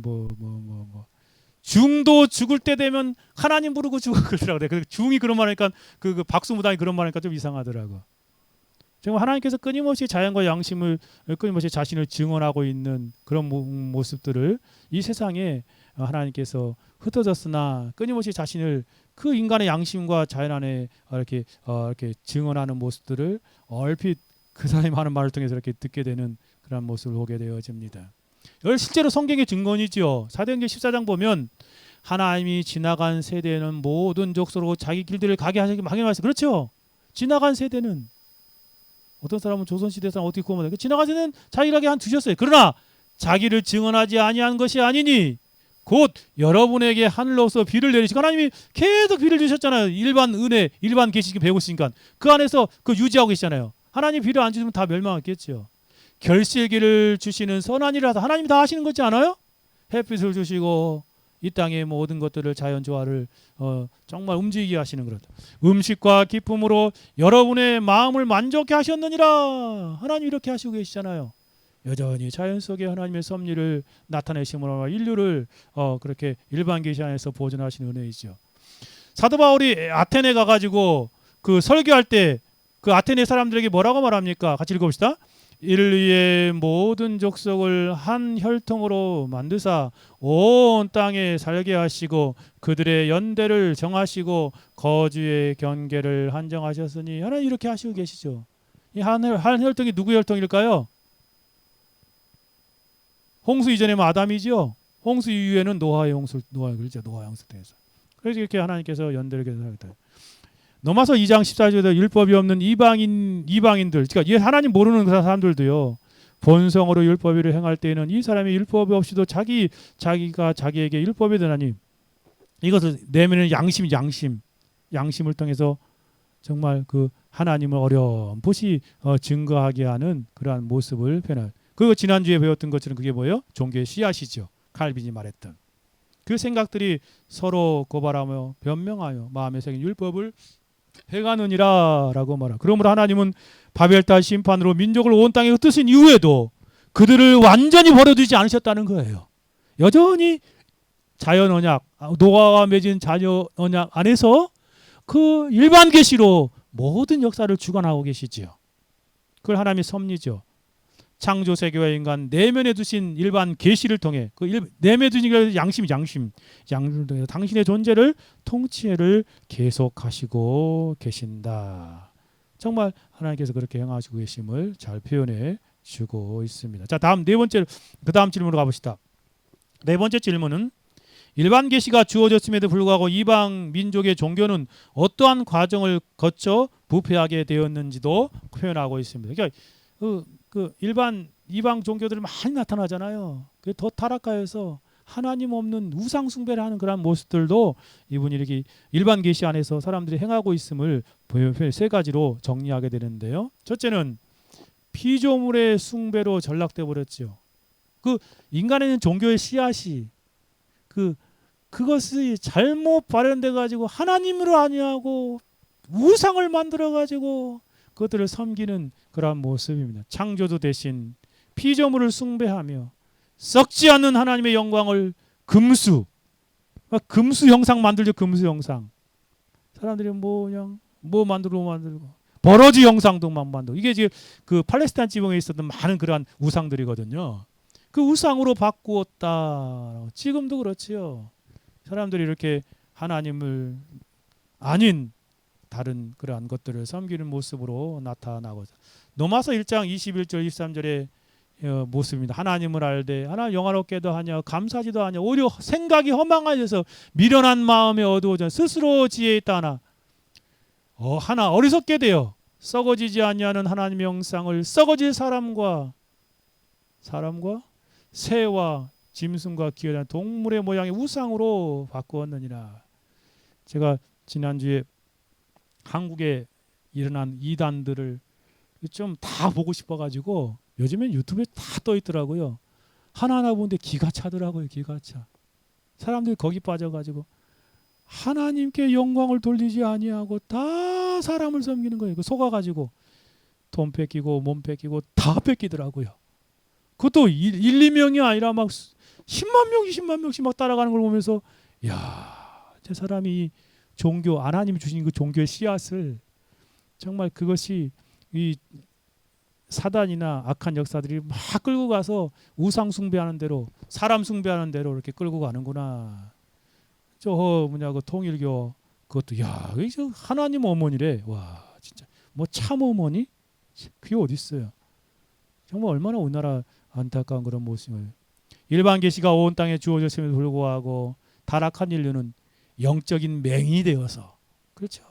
중도 죽을 때 되면 하나님 부르고 죽어 그러더라고요. 그 중이 그런 말하니까 그 박수무당이 그런 말하니까 좀 이상하더라고. 정말 하나님께서 끊임없이 자연과 양심을 끊임없이 자신을 증언하고 있는 그런 모습들을 이 세상에 하나님께서 흩어졌으나 끊임없이 자신을 그 인간의 양심과 자연 안에 이렇게 증언하는 모습들을 얼핏 그 사람이 하는 말을 통해서 이렇게 듣게 되는 그런 모습을 보게 되어집니다. 이걸 실제로 성경의 증거이죠. 사도행전 14장 보면 하나님이 지나간 세대는 모든 족속으로 자기 길들을 가게 하시기 막연하셨어요. 그렇죠? 지나간 세대는 어떤 사람은 조선시대 사람 어떻게 구원받아요? 지나간 세대는 자기에게 한 두셨어요. 그러나 자기를 증언하지 아니한 것이 아니니 곧 여러분에게 하늘로서 비를 내리시고, 하나님이 계속 비를 주셨잖아요. 일반 은혜, 일반 계시기 배우시니까 그 안에서 유지하고 계시잖아요. 하나님 비를 안 주시면 다 멸망했겠죠. 결실기를 주시는 선한 일을 하다 하나님이 다 하시는 거지 않아요? 햇빛을 주시고 이 땅의 모든 것들을 자연조화를 정말 움직이게 하시는 그런 음식과 기쁨으로 여러분의 마음을 만족해 하셨느니라. 하나님 이렇게 하시고 계시잖아요. 여전히 자연 속에 하나님의 섭리를 나타내심으로 인류를 그렇게 일반 계시 안에서 보존하시는 은혜이죠. 사도 바울이 아테네 가가지고 그 설교할 때 그 아테네 사람들에게 뭐라고 말합니까? 같이 읽어봅시다. 이를 위해 모든 족속을 한 혈통으로 만드사 온 땅에 살게 하시고 그들의 연대를 정하시고 거주의 경계를 한정하셨으니 하나님 이렇게 하시고 계시죠. 이 한 혈통이 누구 혈통일까요? 홍수 이전에는 아담이죠. 홍수 이후에는 노아의 홍수에서. 그래서 이렇게 하나님께서 연대를 계속하겠다. 로마서 2장 14절에 율법이 없는 이방인들, 그러니까 하나님 모르는 사람들도요. 본성으로 율법을 행할 때에는 이 사람이 율법이 없이도 자기가 자기에게 율법이 되나니 이것을 내면의 양심을 통해서 정말 그 하나님을 어렴풋이 증거하게 하는 그러한 모습을 표현할. 그 지난주에 배웠던 것처럼 그게 뭐예요? 종교의 씨앗이죠. 칼빈이 말했던 그 생각들이 서로 고발하며 변명하여 마음에 새긴 율법을 행하느니라라고 말하. 그러므로 하나님은 바벨탑 심판으로 민족을 온 땅에 흩으신 이후에도 그들을 완전히 버려두지 않으셨다는 거예요. 여전히 자연 언약, 노아와 맺은 자연 언약 안에서 그 일반 계시로 모든 역사를 주관하고 계시지요. 그걸 하나님의 섭리죠. 창조 세계와 인간 내면에 두신 일반 계시를 통해 그 내면에 두신 양심을 통해서 당신의 존재를 통치를 계속하시고 계신다. 정말 하나님께서 그렇게 행하시고 계심을 잘 표현해 주고 있습니다. 자, 다음 다음 질문으로 가봅시다. 네 번째 질문은 일반 계시가 주어졌음에도 불구하고 이방 민족의 종교는 어떠한 과정을 거쳐 부패하게 되었는지도 표현하고 있습니다. 그러니까 그 일반 이방 종교들이 많이 나타나잖아요. 그게 더 타락하여서 하나님 없는 우상 숭배를 하는 그런 모습들도 이분이 이렇게 일반 계시 안에서 사람들이 행하고 있음을 세 가지로 정리하게 되는데요. 첫째는 피조물의 숭배로 전락돼 버렸죠. 그 인간에는 종교의 씨앗이 그것이 잘못 발현돼 가지고 하나님으로 아니하고 우상을 만들어 가지고 그것들을 섬기는 그러한 모습입니다. 창조주 대신 피조물을 숭배하며 썩지 않는 하나님의 영광을 금수 형상 만들죠. 금수 형상. 사람들이 뭐 만들고 버러지 형상도 막 만들고 이게 지금 그 팔레스타인 지방에 있었던 많은 그러한 우상들이거든요. 그 우상으로 바꾸었다. 지금도 그렇지요. 사람들이 이렇게 하나님을 아닌 다른 그러한 것들을 섬기는 모습으로 나타나고 로마서 1장 21절 23절의 모습입니다. 하나님을 알되 하나님 영화롭게도 하냐 감사하지도 하냐 오히려 생각이 허망하여서 미련한 마음에 어두워져 스스로 지혜 있다 하나 하나 어리석게 되어 썩어지지 아니하는 하나님의 형상을 썩어질 사람과 새와 짐승과 기어다니는 동물의 모양의 우상으로 바꾸었느니라. 제가 지난주에 한국에 일어난 이단들을 좀 다 보고 싶어가지고 요즘엔 유튜브에 다 떠 있더라고요. 하나하나 보는데 기가 차더라고요. 기가 차. 사람들이 거기 빠져가지고 하나님께 영광을 돌리지 아니하고 다 사람을 섬기는 거예요. 속아가지고 돈 뺏기고 몸 뺏기고 다 뺏기더라고요. 그것도 1, 2명이 아니라 막 10만 명, 20만 명씩 막 따라가는 걸 보면서 저 사람이 종교 하나님이 주신 그 종교의 씨앗을 정말 그것이 이 사단이나 악한 역사들이 막 끌고 가서 우상 숭배하는 대로 사람 숭배하는 대로 이렇게 끌고 가는구나. 그 통일교 그것도 이거 하나님 어머니래. 와 진짜 뭐 참 어머니? 그게 어디 있어요? 정말 얼마나 우리나라 안타까운 그런 모습을. 일반 계시가 온 땅에 주어졌음에도 불구하고 타락한 인류는 영적인 맹인이 되어서 그렇죠.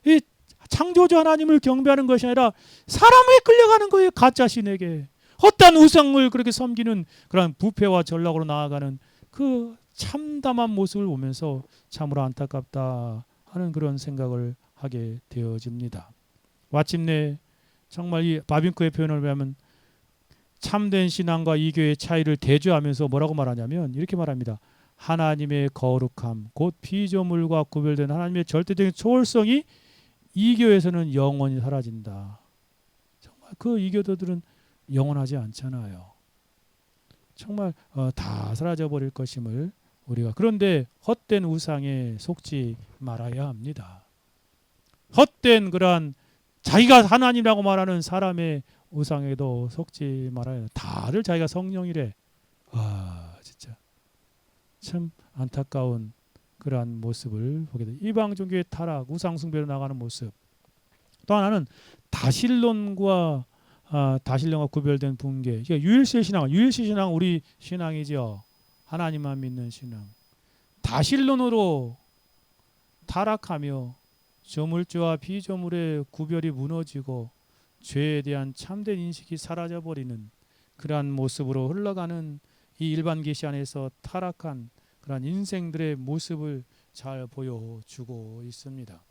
이 창조주 하나님을 경배하는 것이 아니라 사람에 끌려가는 거예요. 가짜 신에게 헛된 우상을 그렇게 섬기는 그런 부패와 전락으로 나아가는 그 참담한 모습을 보면서 참으로 안타깝다 하는 그런 생각을 하게 되어집니다. 마침내 정말 이 바빙크의 표현을 보면 참된 신앙과 이교의 차이를 대조하면서 뭐라고 말하냐면 이렇게 말합니다. 하나님의 거룩함, 곧 피조물과 구별된 하나님의 절대적인 초월성이 이교에서는 영원히 사라진다. 정말 그 이교도들은 영원하지 않잖아요. 정말 다 사라져 버릴 것임을 우리가, 그런데 헛된 우상에 속지 말아야 합니다. 헛된 그러한 자기가 하나님이라고 말하는 사람의 우상에도 속지 말아야 돼. 다들 자기가 성령이래. 와, 진짜 참 안타까운 그러한 모습을 보게 돼. 이방 종교의 타락, 우상 숭배로 나가는 모습. 또 하나는 다신론과 구별된 붕괴. 그러니까 유일신 신앙 우리 신앙이죠. 하나님만 믿는 신앙. 다신론으로 타락하며 조물주와 비조물의 구별이 무너지고 죄에 대한 참된 인식이 사라져버리는 그러한 모습으로 흘러가는 이 일반 계시 안에서 타락한 그러한 인생들의 모습을 잘 보여주고 있습니다.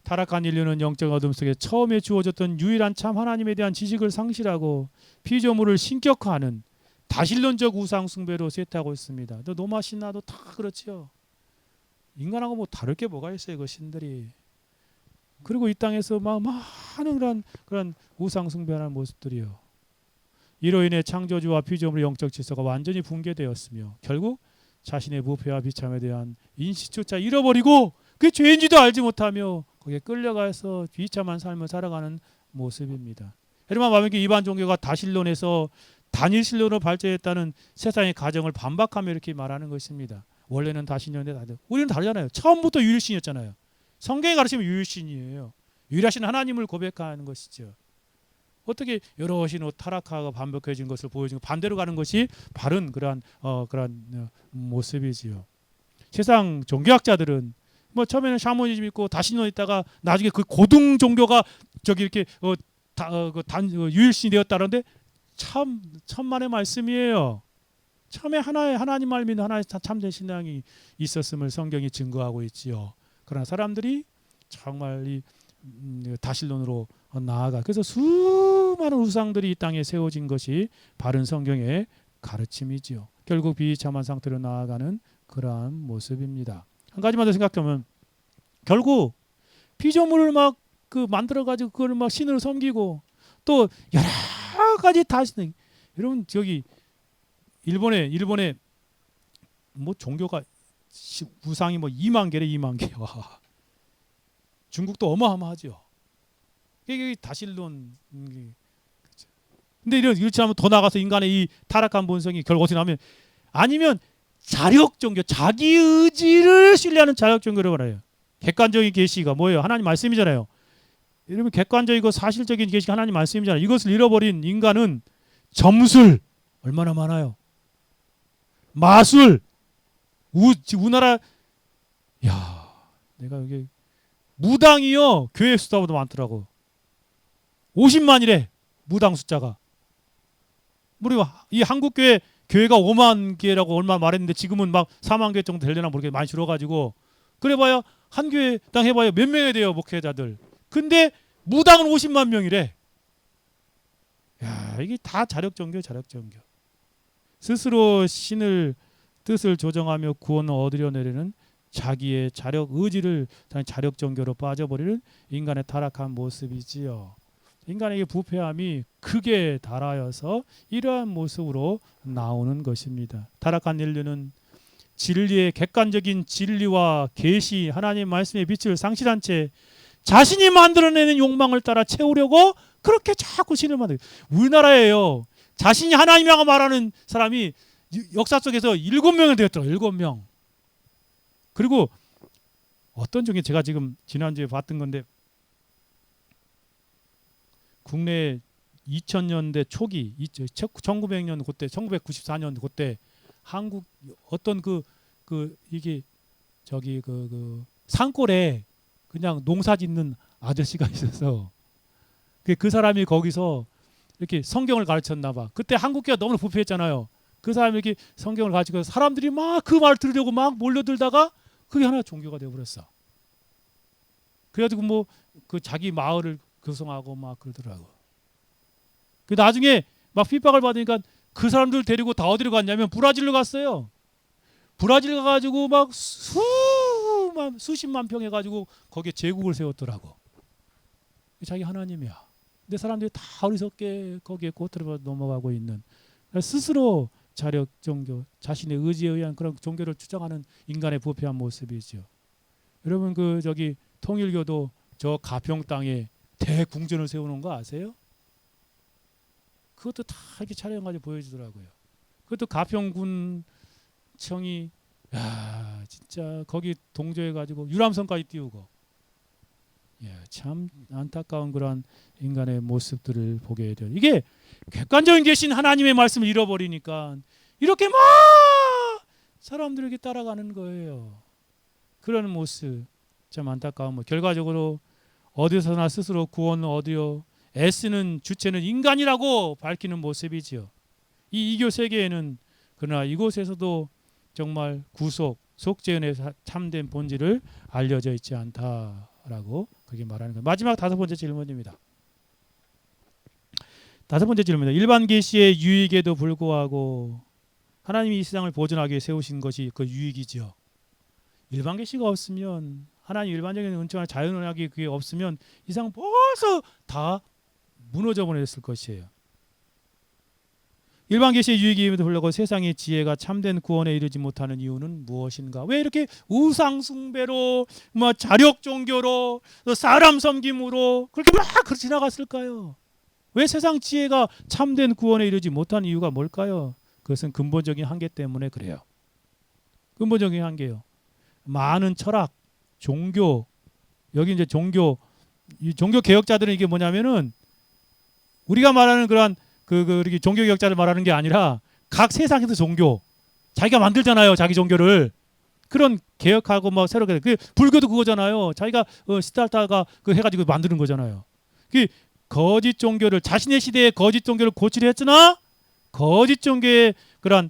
타락한 인류는 영적 어둠 속에 처음에 주어졌던 유일한 참 하나님에 대한 지식을 상실하고 피조물을 신격화하는 다신론적 우상 숭배로 쇠퇴하고 있습니다. 노마 신화도 다 그렇지요. 인간하고 뭐 다를 게 뭐가 있어요, 그 신들이. 그리고 이 땅에서 막 많은 그런 우상 숭배하는 모습들이요. 이로 인해 창조주와 피조물의 영적 질서가 완전히 붕괴되었으며 결국 자신의 부패와 비참에 대한 인식조차 잃어버리고 그게 죄인지도 알지 못하며 거기에 끌려가서 비참한 삶을 살아가는 모습입니다. 여러분, 만약에 이반 종교가 다신론에서 단일신론으로 발전했다는 세상의 가정을 반박하며 이렇게 말하는 것입니다. 원래는 다신론인데 우리는 다르잖아요. 처음부터 유일신이었잖아요. 성경이 가르치면 유일신이에요. 유일하신 하나님을 고백하는 것이죠. 어떻게 여러 신으로 타락하고 반복해진 것을 보여주고 반대로 가는 것이 바른 그러한 모습이지요. 세상 종교학자들은 뭐 처음에는 샤머니즘 있고 다신론 있다가 나중에 그 고등 종교가 저기 이렇게 유일신이 되었다는데 참 천만의 말씀이에요. 처음에 하나님을 믿는 하나의 참된 신앙이 있었음을 성경이 증거하고 있지요. 그러나 사람들이 정말 이 다신론으로 나아가 그래서 수많은 우상들이 이 땅에 세워진 것이 바른 성경의 가르침이지요. 결국 비참한 상태로 나아가는 그러한 모습입니다. 한 가지만 더 생각하면 결국 피조물을 막 만들어 가지고 그걸 막 신으로 섬기고 또 여러 가지 다신. 여러분 저기 일본에 뭐 종교가 우상이 뭐 2만 개래 2만 개. 와. 중국도 어마어마하죠. 이게 다신론. 근데 이렇지 않으면 더 나가서 인간의 이 타락한 본성이 결국 어떻게 나면 아니면 자력 종교, 자기 의지를 신뢰하는 자력 종교를 말해요. 객관적인 계시가 뭐예요? 하나님 말씀이잖아요. 여러분 객관적이고 사실적인 계시가 하나님 말씀이잖아요. 이것을 잃어버린 인간은 점술 얼마나 많아요. 마술, 우나라, 야, 내가 여기 무당이요 교회 숫자보다 많더라고. 50만이래 무당 숫자가. 우리 이 한국 교회가 5만 개라고 얼마 말했는데 지금은 막 4만 개 정도 되려나 모르겠 많이 줄어가지고 그래봐야 한 교회당 해봐야 몇 명이 돼요 목회자들. 근데 무당은 50만 명이래. 야, 이게 다 자력 종교. 스스로 신을 뜻을 조정하며 구원을 얻으려내려는 자기의 자력 의지를 자력 종교로 빠져버리는 인간의 타락한 모습이지요. 인간에게 부패함이 크게 달하여서 이러한 모습으로 나오는 것입니다. 타락한 인류는 진리의 객관적인 진리와 계시 하나님 말씀의 빛을 상실한 채 자신이 만들어내는 욕망을 따라 채우려고 그렇게 자꾸 신을 만들어요. 우리나라에요. 자신이 하나님이라고 말하는 사람이 역사 속에서 7명이 되었더라고요. 7명. 그리고 어떤 중에 제가 지금 지난주에 봤던 건데 국내 2000년대 초기 1900년 그때 1994년 그때 한국 어떤 이게 저기 산골에 그냥 농사 짓는 아저씨가 있어서 그 사람이 거기서 이렇게 성경을 가르쳤나 봐. 그때 한국교회가 너무 부패했잖아요. 그 사람이 이렇게 성경을 가르치고 사람들이 막 그 말 들으려고 막 몰려들다가 그게 하나 종교가 되어 버렸어. 그래가지고 뭐 그 자기 마을을 구성하고 막 그러더라고. 그 나중에 막 핍박을 받으니까 그 사람들 데리고 다 어디로 갔냐면 브라질로 갔어요. 브라질 가가지고 막 수십만 평 해가지고 거기에 제국을 세웠더라고. 자기 하나님이야. 근데 사람들이 다 어리석게 거기에 꼬투리가 넘어가고 있는, 스스로 자력 종교, 자신의 의지에 의한 그런 종교를 주장하는 인간의 부패한 모습이죠. 여러분 그 저기 통일교도 저 가평 땅에 대궁전을 세우는 거 아세요? 그것도 다 이렇게 촬영가지고 보여주더라고요. 그것도 가평군청이 야 진짜 거기 동조해가지고 유람선까지 띄우고, 예, 참 안타까운 그런 인간의 모습들을 보게 돼요. 이게 객관적인 계신 하나님의 말씀을 잃어버리니까 이렇게 막 사람들에게 따라가는 거예요. 그런 모습 참 안타까운 뭐 결과적으로 어디서나 스스로 구원을 얻으려 애쓰는 주체는 인간이라고 밝히는 모습이지요. 이 이교 세계에는 그러나 이곳에서도 정말 구속, 속죄은의 참된 본질을 알려져 있지 않다라고 그렇게 말하는 거예요. 마지막 다섯 번째 질문입니다. 다섯 번째 질문입니다. 일반 계시의 유익에도 불구하고 하나님이 이 세상을 보존하기 위해 세우신 것이 그 유익이지요. 일반 계시가 없으면, 하나님 일반적인 은총이나 자연언약이 그게 없으면 이 세상 벌써 다 무너져 버렸을 것이에요. 일반 계시의 유익임에도 불구하고 세상의 지혜가 참된 구원에 이르지 못하는 이유는 무엇인가? 왜 이렇게 우상 숭배로, 뭐 자력 종교로, 사람 섬김으로 그렇게 막 지나갔을까요? 왜 세상 지혜가 참된 구원에 이르지 못한 이유가 뭘까요? 그것은 근본적인 한계 때문에 그래요. 근본적인 한계요. 많은 철학, 종교, 여기 이제 이 종교 개혁자들은 이게 뭐냐면은 우리가 말하는 그런 이렇게 종교 개혁자를 말하는 게 아니라 각 세상에서 종교 자기가 만들잖아요. 자기 종교를 그런 개혁하고 뭐 새롭게 그 불교도 그거잖아요. 자기가 시달타가 그 해가지고 만드는 거잖아요. 그 거짓 종교를 자신의 시대에 거짓 종교를 고치려 했으나 거짓 종교의 그런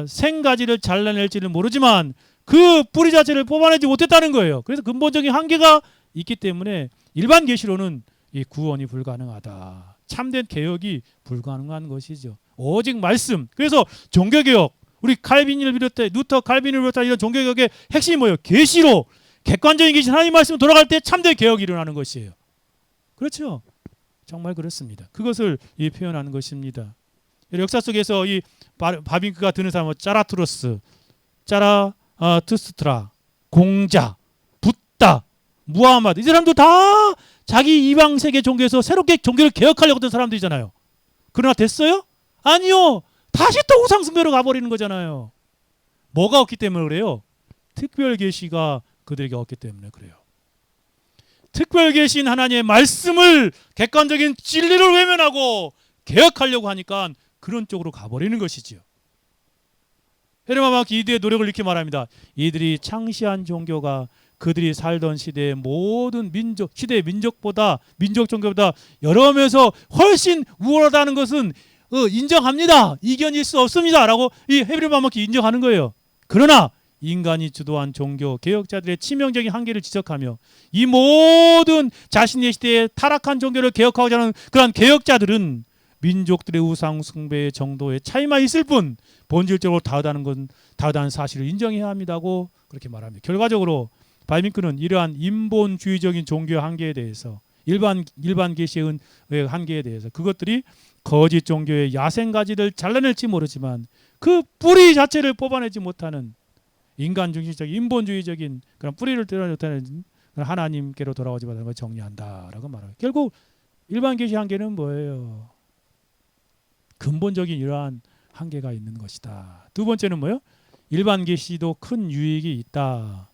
생가지를 잘라낼지는 모르지만 그 뿌리 자체를 뽑아내지 못했다는 거예요. 그래서 근본적인 한계가 있기 때문에 일반 계시로는 이 구원이 불가능하다. 참된 개혁이 불가능한 것이죠. 오직 말씀. 그래서 종교개혁, 우리 칼빈을 비롯해 루터, 칼빈을 비롯한 이런 종교개혁의 핵심이 뭐예요? 계시로 객관적인 계신 하나님 말씀으로 돌아갈 때 참된 개혁이 일어나는 것이에요. 그렇죠? 정말 그렇습니다. 그것을 표현하는 것입니다. 역사 속에서 이 바빙크가 드는 사람은 짜라투로스, 트스트라, 공자, 붓다, 무하마드, 이 사람도 다 자기 이방 세계 종교에서 새롭게 종교를 개혁하려고 했던 사람들이잖아요. 그러나 됐어요? 아니요. 다시 또 우상 숭배로 가버리는 거잖아요. 뭐가 없기 때문에 그래요? 특별 계시가 그들에게 없기 때문에 그래요. 특별 계신 하나님의 말씀을 객관적인 진리를 외면하고 개혁하려고 하니까 그런 쪽으로 가버리는 것이지요. 헤르만 이들의 노력을 이렇게 말합니다. 이들이 창시한 종교가 그들이 살던 시대의 모든 시대의 민족 종교보다 여러 면에서 훨씬 우월하다는 것은 인정합니다. 이견일 수 없습니다. 라고 이 헤르만 인정하는 거예요. 그러나 인간이 주도한 종교 개혁자들의 치명적인 한계를 지적하며 이 모든 자신의 시대에 타락한 종교를 개혁하고자 하는 그러한 개혁자들은 민족들의 우상 숭배의 정도의 차이만 있을 뿐 본질적으로 다르다는 사실을 인정해야 합니다고 그렇게 말합니다. 결과적으로 바이민크는 이러한 인본주의적인 종교의 한계에 대해서 일반 계시의 한계에 대해서 그것들이 거짓 종교의 야생가지를 잘라낼지 모르지만 그 뿌리 자체를 뽑아내지 못하는 인간 중심적인 인본주의적인 그런 뿌리를 떼어내지 못하는 하나님께로 돌아오지 못하는 걸 정리한다라고 말합니다. 결국 일반 계시 한계는 뭐예요? 근본적인 이러한 한계가 있는 것이다. 두 번째는 뭐예요? 일반 계시도 큰 유익이 있다.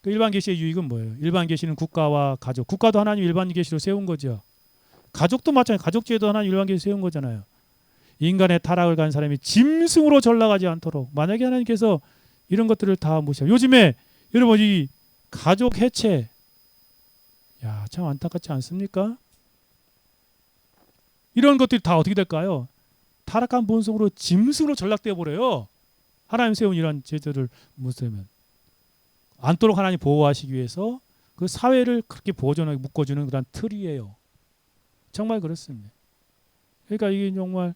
그 일반 계시의 유익은 뭐예요? 일반 계시는 국가와 가족, 국가도 하나님 일반 계시로 세운 거죠. 가족도 마찬가지, 가족제도 하나님 일반 계시 세운 거잖아요. 인간의 타락을 간 사람이 짐승으로 전락하지 않도록 만약에 하나님께서 이런 것들을 다 무시하고 요즘에 여러분 이 가족 해체 참 안타깝지 않습니까? 이런 것들이 다 어떻게 될까요? 타락한 본성으로 짐승으로 전락되어 버려요. 하나님 세운 이런 제도를 무시하면 않도록 하나님 보호하시기 위해서 그 사회를 그렇게 보존하게 묶어주는 그런 틀이에요. 정말 그렇습니다. 그러니까 이게 정말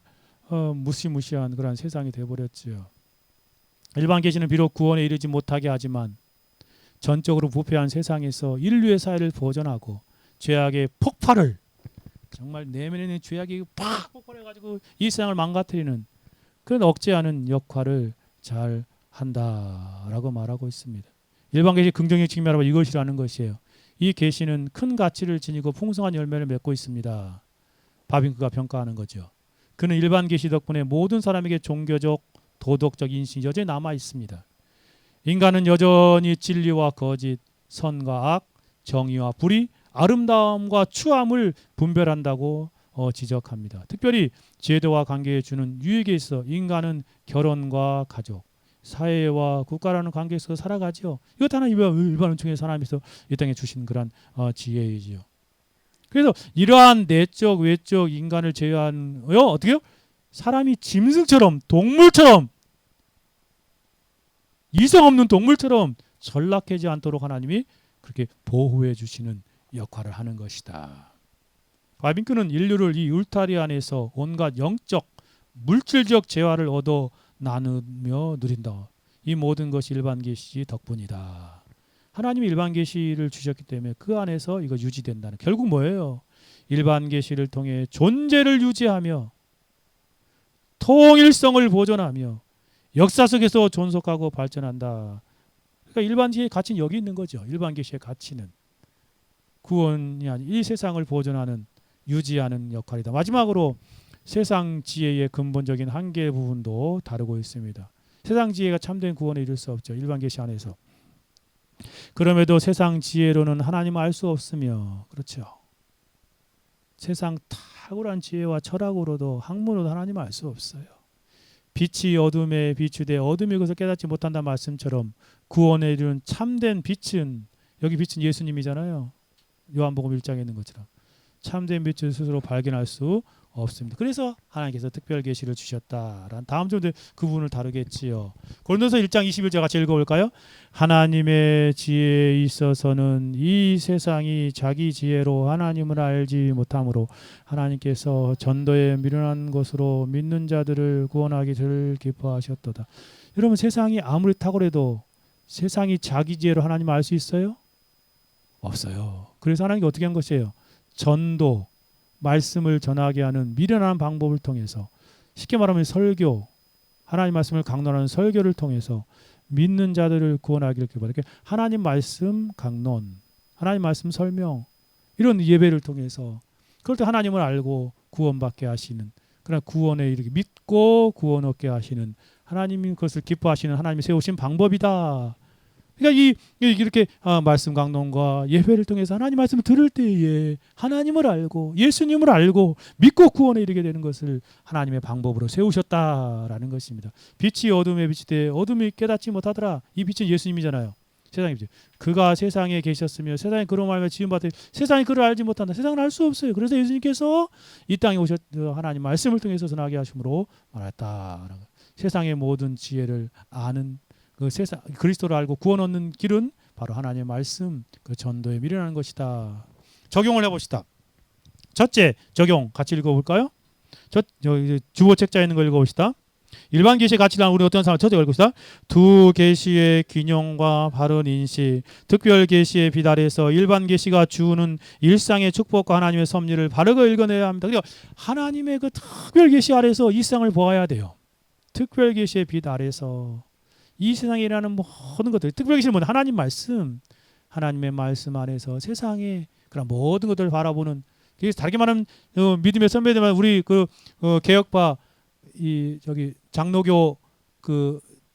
무시무시한 그런 세상이 되어버렸죠. 일반 계시는 비록 구원에 이르지 못하게 하지만 전적으로 부패한 세상에서 인류의 사회를 보존하고 죄악의 폭발을 정말 내면에 있는 죄악이 팍 폭발해가지고 이 세상을 망가뜨리는 그런 억제하는 역할을 잘 한다라고 말하고 있습니다. 일반 계시 긍정적 측면으로 이것이라는 것이에요. 이 계시는 큰 가치를 지니고 풍성한 열매를 맺고 있습니다. 바빙크가 평가하는 거죠. 그는 일반 계시 덕분에 모든 사람에게 종교적, 도덕적 인식이 여전히 남아 있습니다. 인간은 여전히 진리와 거짓, 선과 악, 정의와 불의, 아름다움과 추함을 분별한다고 지적합니다. 특별히 제도와 관계에 주는 유익에 있어 인간은 결혼과 가족, 사회와 국가라는 관계에서 살아가죠. 이것 하나 일반 은총의 사람에서 이 땅에 주신 그런 지혜이지요. 그래서 이러한 내적 외적 인간을 제외한 어떻게요? 사람이 짐승처럼 동물처럼 이성 없는 동물처럼 전락하지 않도록 하나님이 그렇게 보호해 주시는 역할을 하는 것이다. 바빙크는 인류를 이 울타리 안에서 온갖 영적, 물질적 재화를 얻어 나누며 누린다. 이 모든 것이 일반 계시 덕분이다. 하나님이 일반 계시를 주셨기 때문에 그 안에서 이거 유지된다는. 결국 뭐예요? 일반 계시를 통해 존재를 유지하며 통일성을 보존하며 역사 속에서 존속하고 발전한다. 그러니까 일반 계시의 가치는 여기 있는 거죠. 일반 계시의 가치는 구원이 아닌 이 세상을 보존하는 유지하는 역할이다. 마지막으로 세상 지혜의 근본적인 한계 부분도 다루고 있습니다. 세상 지혜가 참된 구원에 이를 수 없죠. 일반 계시 안에서. 그럼에도 세상 지혜로는 하나님을 알 수 없으며 그렇죠. 세상 탁월한 지혜와 철학으로도 학문으로도 하나님을 알 수 없어요. 빛이 어둠에 비추되 어둠이 그것을 깨닫지 못한다는 말씀처럼 구원에 이르는 참된 빛은 여기 빛은 예수님이잖아요. 요한복음 1장에 있는 것처럼 참된 빛을 스스로 발견할 수 없습니다. 그래서 하나님께서 특별 계시를 주셨다라는 다음 주에 그 부분을 다루겠지요. 고린도서 1장 21절 같이 읽어볼까요? 하나님의 지혜에 있어서는 이 세상이 자기 지혜로 하나님을 알지 못하므로 하나님께서 전도에 미련한 것으로 믿는 자들을 구원하기를 기뻐하셨도다. 여러분 세상이 아무리 탁월해도 세상이 자기 지혜로 하나님을 알 수 있어요? 없어요. 그래서 하나님이 어떻게 한 것이에요? 전도 말씀을 전하게 하는 미련한 방법을 통해서 쉽게 말하면 설교 하나님 말씀을 강론하는 설교를 통해서 믿는 자들을 구원하기를 기뻐하다. 하나님 말씀 강론 하나님 말씀 설명 이런 예배를 통해서 그럴 때 하나님을 알고 구원받게 하시는 그러나 구원에 이르게 믿고 구원 얻게 하시는 하나님이 그것을 기뻐하시는 하나님이 세우신 방법이다. 그러니까 이렇게 말씀 강론과 예배를 통해서 하나님 말씀을 들을 때에 하나님을 알고 예수님을 알고 믿고 구원에 이르게 되는 것을 하나님의 방법으로 세우셨다라는 것입니다. 빛이 어둠에 비치되 어둠이 깨닫지 못하더라. 이 빛은 예수님이잖아요. 세상이 그가 세상에 계셨으며 세상에 그로 말하며 지음받되 세상이 그를 알지 못한다. 세상은 알 수 없어요. 그래서 예수님께서 이 땅에 오셨 하나님 말씀을 통해서 전하게 하심으로 말했다. 세상의 모든 지혜를 아는 그 세상 그리스도를 알고 구원 얻는 길은 바로 하나님의 말씀 그 전도에 미련한 것이다. 적용을 해봅시다. 첫째 적용 같이 읽어볼까요? 주보 책자에 있는 거 읽어봅시다. 일반 계시의 가치를 우리 어떤 사람 첫째 읽읍시다. 두 계시의 균형과 바른 인식, 특별 계시의 빛 아래서 일반 계시가 주는 일상의 축복과 하나님의 섭리를 바르게 읽어내야 합니다. 그러니까 하나님의 그 특별 계시 아래서 이 세상을 보아야 돼요. 특별 계시의 빛 아래서 이 세상에 일어나는 모든 것들, 특별 계시는 뭐냐? 하나님 말씀, 하나님의 말씀 안에서 세상의 그런 모든 것들을 바라보는. 그래서 다르게 말하면 믿음의 선배들만 우리 개혁파 저기 장로교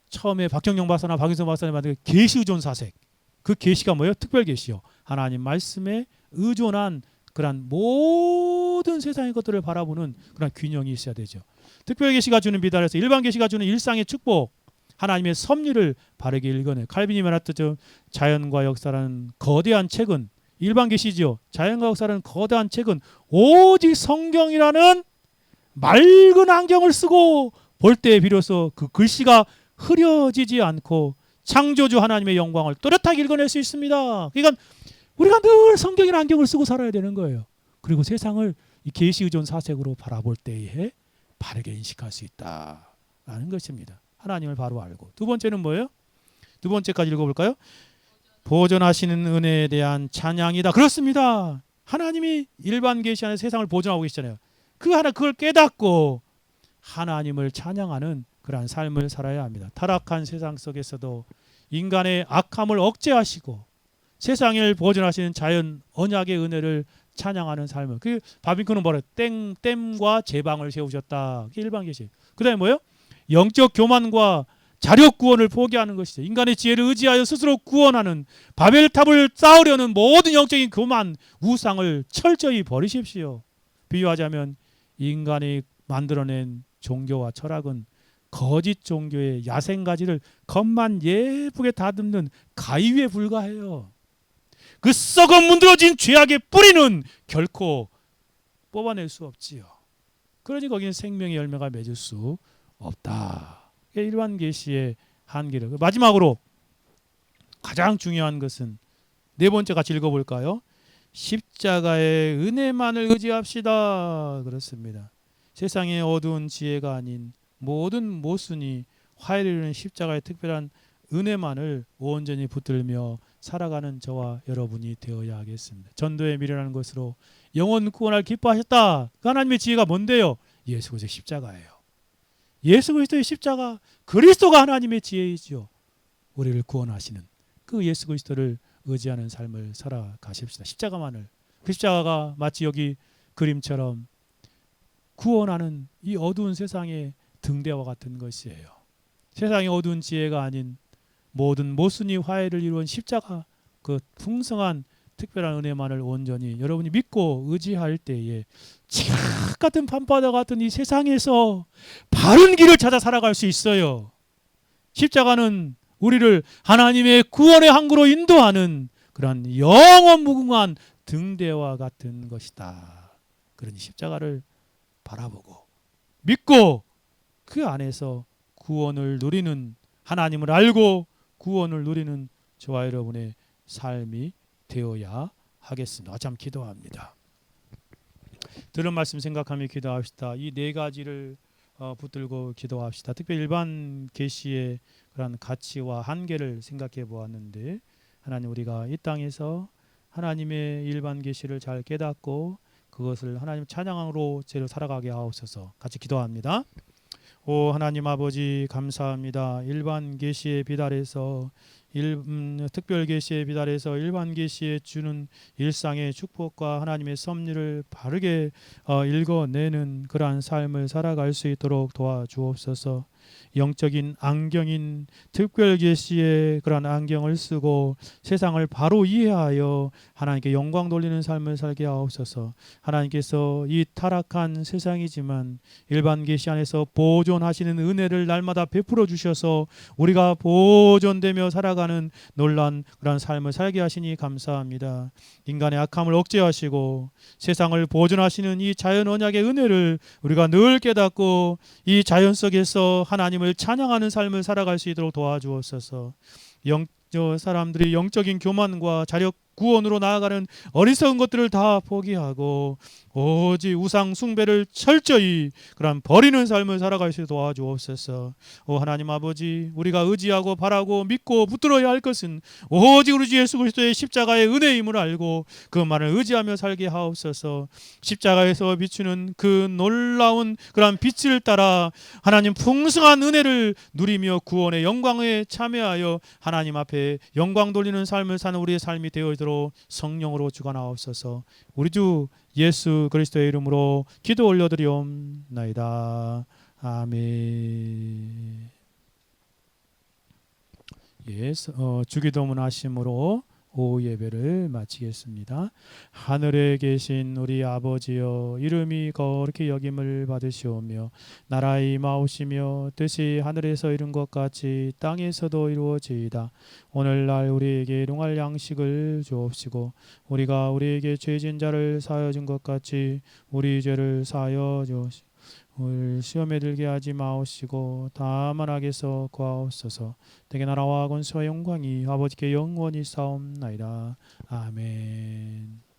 처음에 박정영 박사나 박인성 박사님 만든 계시 의존 사색. 그 계시가 뭐예요? 특별 계시요. 하나님 말씀에 의존한 그런 모든 세상의 것들을 바라보는 그런 균형이 있어야 되죠. 특별 계시가 주는 빛 아래서 일반 계시가 주는 일상의 축복. 하나님의 섭리를 바르게 읽어내. 칼빈이 말했듯 자연과 역사라는 거대한 책은 일반 계시죠. 자연과 역사라는 거대한 책은 오직 성경이라는 맑은 안경을 쓰고 볼 때 비로소 그 글씨가 흐려지지 않고 창조주 하나님의 영광을 또렷하게 읽어낼 수 있습니다. 그러니까 우리가 늘 성경이라는 안경을 쓰고 살아야 되는 거예요. 그리고 세상을 이 계시 의존 사색으로 바라볼 때에 바르게 인식할 수 있다라는 것입니다. 하나님을 바로 알고. 두 번째는 뭐예요? 두 번째까지 읽어볼까요? 보존하시는 은혜에 대한 찬양이다. 그렇습니다. 하나님이 일반 계시 안에 세상을 보존하고 계시잖아요. 그걸 깨닫고 하나님을 찬양하는 그러한 삶을 살아야 합니다. 타락한 세상 속에서도 인간의 악함을 억제하시고 세상을 보존하시는 자연 언약의 은혜를 찬양하는 삶을. 그 바빙크는 뭐래? 댐과 제방을 세우셨다. 그게 일반 계시. 그다음에 뭐예요? 영적 교만과 자력 구원을 포기하는 것이죠. 인간의 지혜를 의지하여 스스로 구원하는 바벨탑을 쌓으려는 모든 영적인 교만, 우상을 철저히 버리십시오. 비유하자면 인간이 만들어낸 종교와 철학은 거짓 종교의 야생가지를 겉만 예쁘게 다듬는 가위에 불과해요. 그 썩어 문드러진 죄악의 뿌리는 결코 뽑아낼 수 없지요. 그러니 거기는 생명의 열매가 맺을 수 없다. 일반 계시의 한계를. 마지막으로 가장 중요한 것은 네 번째 같이 읽어볼까요? 십자가의 은혜만을 의지합시다. 그렇습니다. 세상의 어두운 지혜가 아닌 모든 모순이 화해를 이루는 십자가의 특별한 은혜만을 온전히 붙들며 살아가는 저와 여러분이 되어야 하겠습니다. 전도에 미련하는 것으로 영혼 구원할 기뻐하셨다. 그 하나님의 지혜가 뭔데요? 예수 그리스도의 십자가예요. 예수 그리스도의 십자가, 그리스도가 하나님의 지혜이죠. 우리를 구원하시는 그 예수 그리스도를 의지하는 삶을 살아가십시다. 십자가만을. 그 십자가가 마치 여기 그림처럼 구원하는 이 어두운 세상의 등대와 같은 것이에요. 세상의 어두운 지혜가 아닌 모든 모순이 화해를 이루는 십자가, 그 풍성한 특별한 은혜만을 온전히 여러분이 믿고 의지할 때에 지각 같은 밤바다 같은 이 세상에서 바른 길을 찾아 살아갈 수 있어요. 십자가는 우리를 하나님의 구원의 항구로 인도하는 그런 영원 무궁한 등대와 같은 것이다. 그러니 십자가를 바라보고 믿고 그 안에서 구원을 누리는, 하나님을 알고 구원을 누리는 저와 여러분의 삶이 되어야 하겠습니다. 참 기도합니다. 들은 말씀 생각하며 기도합시다. 이 네 가지를 붙들고 기도합시다. 특별히 일반 계시의 그런 가치와 한계를 생각해 보았는데, 하나님, 우리가 이 땅에서 하나님의 일반 계시를 잘 깨닫고 그것을 하나님 찬양으로 죄를 살아가게 하옵소서. 같이 기도합니다. 오 하나님 아버지, 감사합니다. 일반 계시의 빛 아래서 특별 계시의 빛 아래서 일반 계시에 주는 일상의 축복과 하나님의 섭리를 바르게 읽어내는 그러한 삶을 살아갈 수 있도록 도와주옵소서. 영적인 안경인 특별 계시의 그러한 안경을 쓰고 세상을 바로 이해하여 하나님께 영광 돌리는 삶을 살게 하옵소서. 하나님께서 이 타락한 세상이지만 일반 계시 안에서 보존하시는 은혜를 날마다 베풀어 주셔서 우리가 보존되며 살아가는 놀란 그런 삶을 살게 하시니 감사합니다. 인간의 악함을 억제하시고 세상을 보존하시는 이 자연 언약의 은혜를 우리가 늘 깨닫고 이 자연 속에서 하나님을 찬양하는 삶을 살아갈 수 있도록 도와주옵소서. 사람들이 영적인 교만과 자력 구원으로 나아가는 어리석은 것들을 다 포기하고 오직 우상 숭배를 철저히 그런 버리는 삶을 살아갈 수 있도록 도와주옵소서. 오 하나님 아버지, 우리가 의지하고 바라고 믿고 붙들어야 할 것은 오직 우리 주 예수 그리스도의 십자가의 은혜임을 알고 그만을 의지하며 살게 하옵소서. 십자가에서 비추는 그 놀라운 그런 빛을 따라 하나님 풍성한 은혜를 누리며 구원의 영광에 참여하여 하나님 앞에 영광 돌리는 삶을 사는 우리의 삶이 되어있도록 성령으로 주관하옵소서. 우리 주 예수 그리스도의 이름으로 기도 올려드리옵나이다. 아멘. 주기도문 하심으로 오후 예배를 마치겠습니다. 하늘에 계신 우리 아버지여, 이름이 거룩히 여김을 받으시오며 나라의 임하오시며 뜻이 하늘에서 이룬 것 같이 땅에서도 이루어지이다. 오늘날 우리에게 일용할 양식을 주옵시고 우리가 우리에게 죄진 자를 사하여 준 것 같이 우리 죄를 사하여 주옵시고 우리를 시험에 들게 하지 마옵시고 다만 악에서 구하옵소서. 대개 나라와 권세와 영광이 아버지께 영원히 싸움나이다. 아멘.